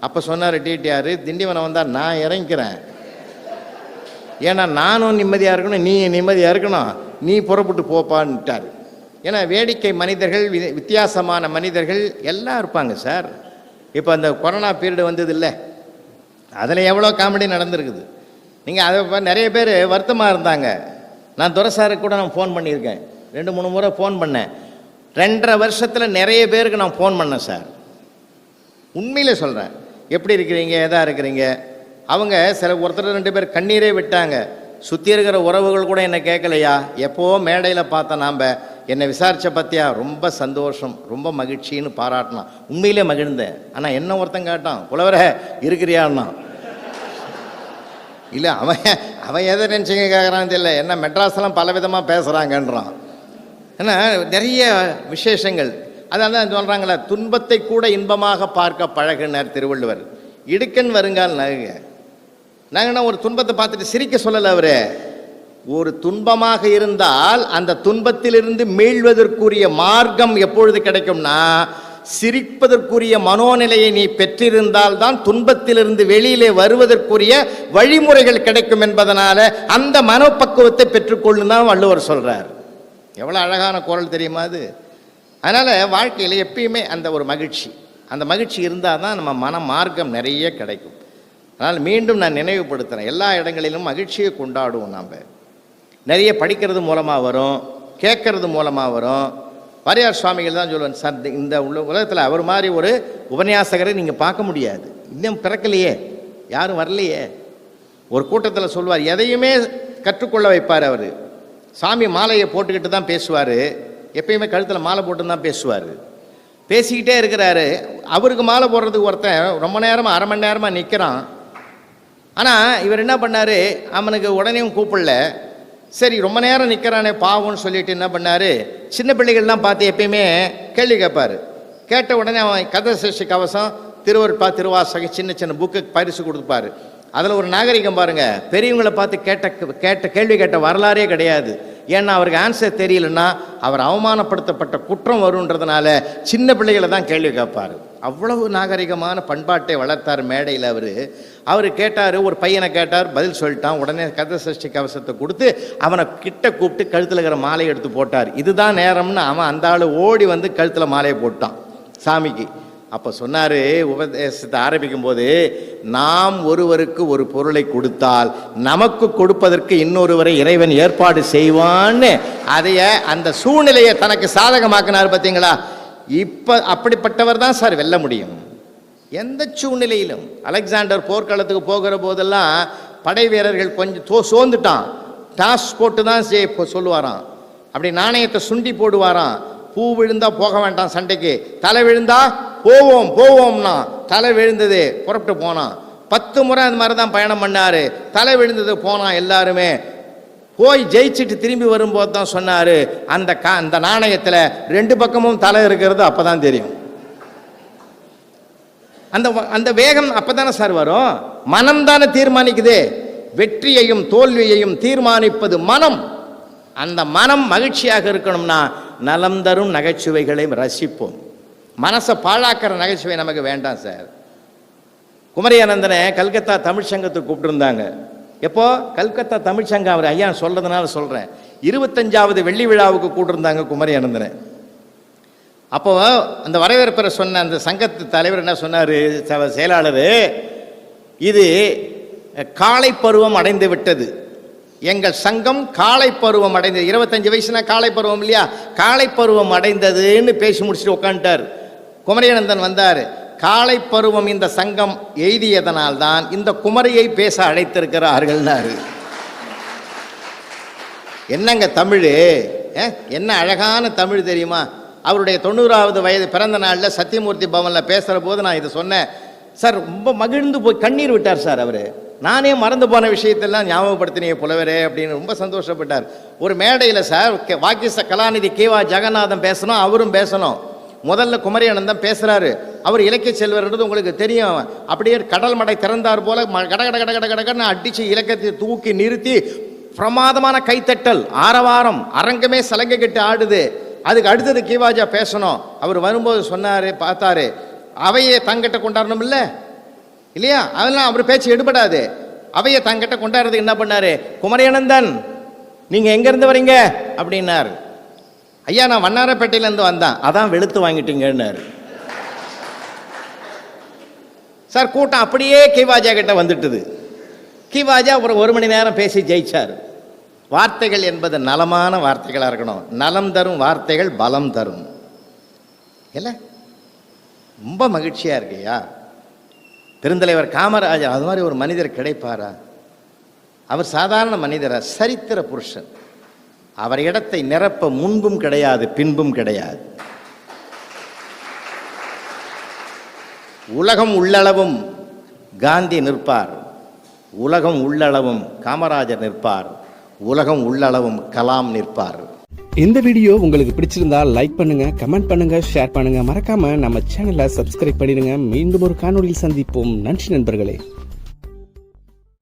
அப்போ சொன்னார் டிடிஆர், திண்டிவனம் வந்தால் நான் இறங்கிக்கிறேன், ஏன்னா நானும் நிம்மதியாக இருக்கணும், நீ நிம்மதியாக இருக்கணும், நீ புறப்பட்டு போப்பான்ட்டார். ஏன்னா வேடிக்கை மனிதர்கள், வித்தியாசமான மனிதர்கள் எல்லாம் இருப்பாங்க சார். இப்போ அந்த கொரோனா பீரியடு வந்தது இல்லை, அதில் எவ்வளோ காமெடி நடந்திருக்குது. நீங்கள் அதை நிறைய பேர் வருத்தமாக இருந்தாங்க. நான் துரைசாருக்கு கூட நான் ஃபோன் பண்ணியிருக்கேன், 2-3 முறை ஃபோன் பண்ணேன். 2.5 வருஷத்தில் நிறைய பேருக்கு நான் ஃபோன் பண்ணேன் சார். உண்மையிலே சொல்கிறேன், எப்படி இருக்கிறீங்க, எதாக இருக்கிறீங்க. அவங்க ஒருத்தர் 2 பேர் கண்ணீரே விட்டாங்க. சுற்றி இருக்கிற உறவுகள் கூட என்னை கேட்கலையா, எப்போ மேடையில் பார்த்த நாம் என்னை விசாரித்த பற்றியா, ரொம்ப சந்தோஷம், ரொம்ப மகிழ்ச்சின்னு பாராட்டினான். உண்மையிலே மகிழ்ந்தேன். ஆனால் என்ன ஒருத்தன் கேட்டான், புலவர இருக்கிறியான்னா. இல்லை, அவன் அவன் எதை நினச்சிங்க கேட்குறான்னு தெரியல. என்ன மெட்ராஸ்லாம் பல விதமாக பேசுகிறாங்கன்றான். ஏன்னா நிறைய விசேஷங்கள். அதான் சொல்கிறாங்களே, துன்பத்தை கூட இன்பமாக பார்க்க பழகினார் திருவள்ளுவர். இடுக்கன் வருங்கால் நகுங்க. நாங்கன்னா ஒரு துன்பத்தை பார்த்துட்டு சிரிக்க சொல்லலை அவரு. ஒரு துன்பமாக இருந்தால் அந்த துன்பத்திலிருந்து மீள்வதற்குரிய மார்க்கம் எப்பொழுது கிடைக்கும்னா, சிரிப்பதற்குரிய மனோநிலையை நீ பெற்றிருந்தால் தான் துன்பத்திலிருந்து வெளியிலே வருவதற்குரிய வழிமுறைகள் கிடைக்கும் என்பதனால அந்த மனப்பக்குவத்தை பெற்றுக்கொள்ளும் தான் வள்ளுவர் சொல்றார். எவ்வளோ அழகான குரல் தெரியுமா அது. அதனால் வாழ்க்கையில் எப்பயுமே அந்த ஒரு மகிழ்ச்சி, அந்த மகிழ்ச்சி இருந்தால் தான் நம்ம மன மார்க்கம் நிறைய கிடைக்கும். அதனால் மீண்டும் நான் நினைவுபடுத்துகிறேன், எல்லா இடங்களிலும் மகிழ்ச்சியை கொண்டாடுவோம். நாம் நிறைய படிக்கிறது மூலமாக வரும், கேட்கறது மூலமாக வரும். வாரியார் சுவாமிகள் தான் சொல்லுவேன், சார் இந்த உலகத்தில் அவர் மாதிரி ஒரு உபன்யாசகரை நீங்கள் பார்க்க முடியாது, இன்னும் பிறக்கலையே, யாரும் வரலையே. ஒரு கூட்டத்தில் சொல்லுவார், எதையுமே கற்றுக்கொள்ள வைப்பார் அவர். சாமி மாலையை போட்டுக்கிட்டு தான் பேசுவார், எப்பயுமே கழுத்தில் மாலை போட்டு தான் பேசுவார். பேசிக்கிட்டே இருக்கிறாரு. அவருக்கு மாலை போடுறதுக்கு ஒருத்தன் ரொம்ப நேரமாக, அரை மணி நேரமாக நிற்கிறான். ஆனால் இவர் என்ன பண்ணார், அவனுக்கு உடனேயும் கூப்பிடல. சரி ரொம்ப நேரம் நிற்கிறானே பாவம்னு சொல்லிட்டு என்ன பண்ணார், சின்ன பிள்ளைகள்லாம் பார்த்து எப்பயுமே கேள்வி கேட்பார். கேட்ட உடனே அவன் கதை சிருஷ்டி கவசம், திருவருட்பா, திருவாசகம், சின்ன சின்ன புக்கு பரிசு கொடுப்பாரு. அதில் ஒரு நாகரிகம் பாருங்கள், பெரியவங்களை பார்த்து கேட்ட கேள்வி கேட்ட வரலாறே கிடையாது. ஏன்னா அவருக்கு ஆன்சர் தெரியலன்னா அவர் அவமானப்படுத்தப்பட்ட குற்றம் வருன்றதுனால சின்ன பிள்ளைகளை தான் கேள்வி கேட்பார். அவ்வளவு நாகரிகமான பண்பாட்டை வளர்த்தார் மேடையில் அவர் கேட்டார், ஒரு பையனை கேட்டார், பதில் சொல்லிட்டான். உடனே கதை சஷ்டி கவசத்தை கொடுத்து அவனை கிட்ட கூப்பிட்டு கழுத்தில் இருக்கிற மாலையை எடுத்து போட்டார். இதுதான் நேரம்னு அவன் அந்த ஆள் ஓடி வந்து கழுத்தில் மாலையை போட்டான் சாமிக்கு. அப்போ சொன்னார், உபதேசத்தை ஆரம்பிக்கும் போது, நாம் ஒருவருக்கு ஒரு பொருளை கொடுத்தால் நமக்கு கொடுப்பதற்கு இன்னொருவரை இறைவன் ஏற்பாடு செய்வான்னு அதைய அந்த சூழ்நிலையை தனக்கு சாதகமாக்கினார். பார்த்தீங்களா, இப்போ அப்படிப்பட்டவர் தான் சார் வெல்ல முடியும் எந்த சூழ்நிலையிலும். அலெக்சாண்டர் போர்க்களத்துக்கு போகிற போதெல்லாம் படை வீரர்கள் கொஞ்சம் சோர்ந்துட்டான், டாஸ் போட்டு தான் சொல்லுவாராம். அப்படி நாணயத்தை சுண்டி போடுவாராம். பூ விழுந்தா போக வேண்டாம் சண்டைக்கு, தலை விழுந்தா போவோம்னா தலை விழுந்தது, புறப்பட்டு போனான். 10 முறை அந்த மாதிரி தான் பயணம் பண்ணாரு. தலை விழுந்தது, போனான். எல்லாருமே போய் ஜெயிச்சுட்டு திரும்பி வரும்போது தான் சொன்னார், அந்த நாணயத்தில் 2 பக்கமும் தலை இருக்கிறது அப்போதான் தெரியும். அந்த வேகம் அப்பதானே சார் வரும். மனம் தானே தீர்மானிக்குது. வெற்றியையும் தோல்வியையும் தீர்மானிப்பது மனம். அந்த மனம் மகிழ்ச்சியாக இருக்கணும்னா நலம் தரும் நகைச்சுவைகளை ரசிப்போம். மனசை பாழாக்கிற நகைச்சுவை நமக்கு வேண்டாம் சார். குமரி அனந்தனை கல்கத்தா தமிழ்ச்சங்கத்துக்கு கூப்பிட்டுருந்தாங்க. எப்போ கல்கத்தா தமிழ்ச்சங்கம், அவர் ஐயா சொல்றதுனால சொல்றேன், 25வது வெள்ளி விழாவுக்கு கூப்பிட்டுருந்தாங்க குமரி அனந்தனை. அப்போ அந்த வரவேற்பரை சொன்ன அந்த சங்கத்து தலைவர் என்ன சொன்னார், செயலாளர், இது காலை பருவம் அடைந்து விட்டது, எங்கள் சங்கம் காலை பருவம் அடைந்தது. 25 வயசுனா காலை பருவம் இல்லையா, காலை பருவம் அடைந்ததுன்னு பேசி முடிச்சுட்டு உட்காந்துட்டார். குமரியானந்தன் வந்தார். காலை பருவம் இந்த சங்கம் எய்தியதனால் தான் இந்த குமரியை பேச அழைத்திருக்கிறார்கள்னாரு. என்னங்க தமிழ், என்ன அழகான தமிழ் தெரியுமா. அவருடைய 90வது வயது பிறந்த நாளில் சத்தியமூர்த்தி பவனில் பேசுகிற போது நான் இதை சொன்னேன். சார் ரொம்ப மகிழ்ந்து போய் கண்ணீர் விட்டார் சார். அவர் நானே மறந்து போன விஷயத்தெல்லாம் ஞாபகப்படுத்தினீங்க புலவரே அப்படின்னு ரொம்ப சந்தோஷப்பட்டார். ஒரு மேடையில் சார் வாக்கிச கலாநிதி கேவா ஜெகநாதன் பேசணும், அவரும் பேசணும். முதல்ல குமரியானந்தம் பேசுகிறாரு. அவர் இலக்கிய செல்வர்ன்றது உங்களுக்கு தெரியும். அப்படியே கடல் மடை திறந்தார் போல கடகடன்னு அடித்து இலக்கியத்தை தூக்கி நிறுத்தி பிரமாதமான கைத்தட்டல், ஆரவாரம், அரங்கமே சலங்கை கட்டு ஆடுது. அதுக்கு அடுத்தது கீவாஜா பேசணும். அவர் வரும்போது சொன்னார், பார்த்தாரு, அவையை தங்கிட்ட கொண்டாடணும் இல்லையா, அதெல்லாம் அவர் பேச்சு எடுபடாது. அவையை தங்கிட்ட கொண்டாடுறதுக்கு என்ன பண்ணாரு, குமரியானந்தன் நீங்கள் எங்கேருந்து வரீங்க அப்படின்னாரு. ஐயா நான் வண்ணாரப்பேட்டையிலேருந்து வந்தேன். அதான் வெளுத்து வாங்கிட்டீங்கன்னாரு. சார் கூட்டம் அப்படியே கீவாஜா கிட்ட வந்துட்டுது. கீவாஜா ஒரு மணி நேரம் பேசி ஜெயிச்சார். வார்த்தைகள் என்பது நலமான வார்த்தைகளாக இருக்கணும். நலம் தரும் வார்த்தைகள் பலம் தரும். இல்லை ரொம்ப மகிழ்ச்சியாக இருக்கையா. பெருந்தலைவர் காமராஜர் அது மாதிரி ஒரு மனிதர் கிடைப்பாரா? அவர் சாதாரண மனிதர், சரித்திர புருஷன். அவர் இடத்தை நிரப்ப முன்பும் கிடையாது, பின்பும் கிடையாது. உலகம் உள்ளளவும் காந்தி நிற்பார், உலகம் உள்ளளவும் காமராஜர் நிற்பார், உலகம் உள்ளளவும் கலாம் நிற்பார். இந்த வீடியோ உங்களுக்கு பிடிச்சிருந்தா லைக் பண்ணுங்க, கமெண்ட் பண்ணுங்க, ஷேர் பண்ணுங்க. மறக்காம நம்ம சேனலை சப்ஸ்கிரைப் பண்ணிடுங்க. மீண்டும் ஒரு காணொளியில் சந்திப்போம். நன்றி நண்பர்களே.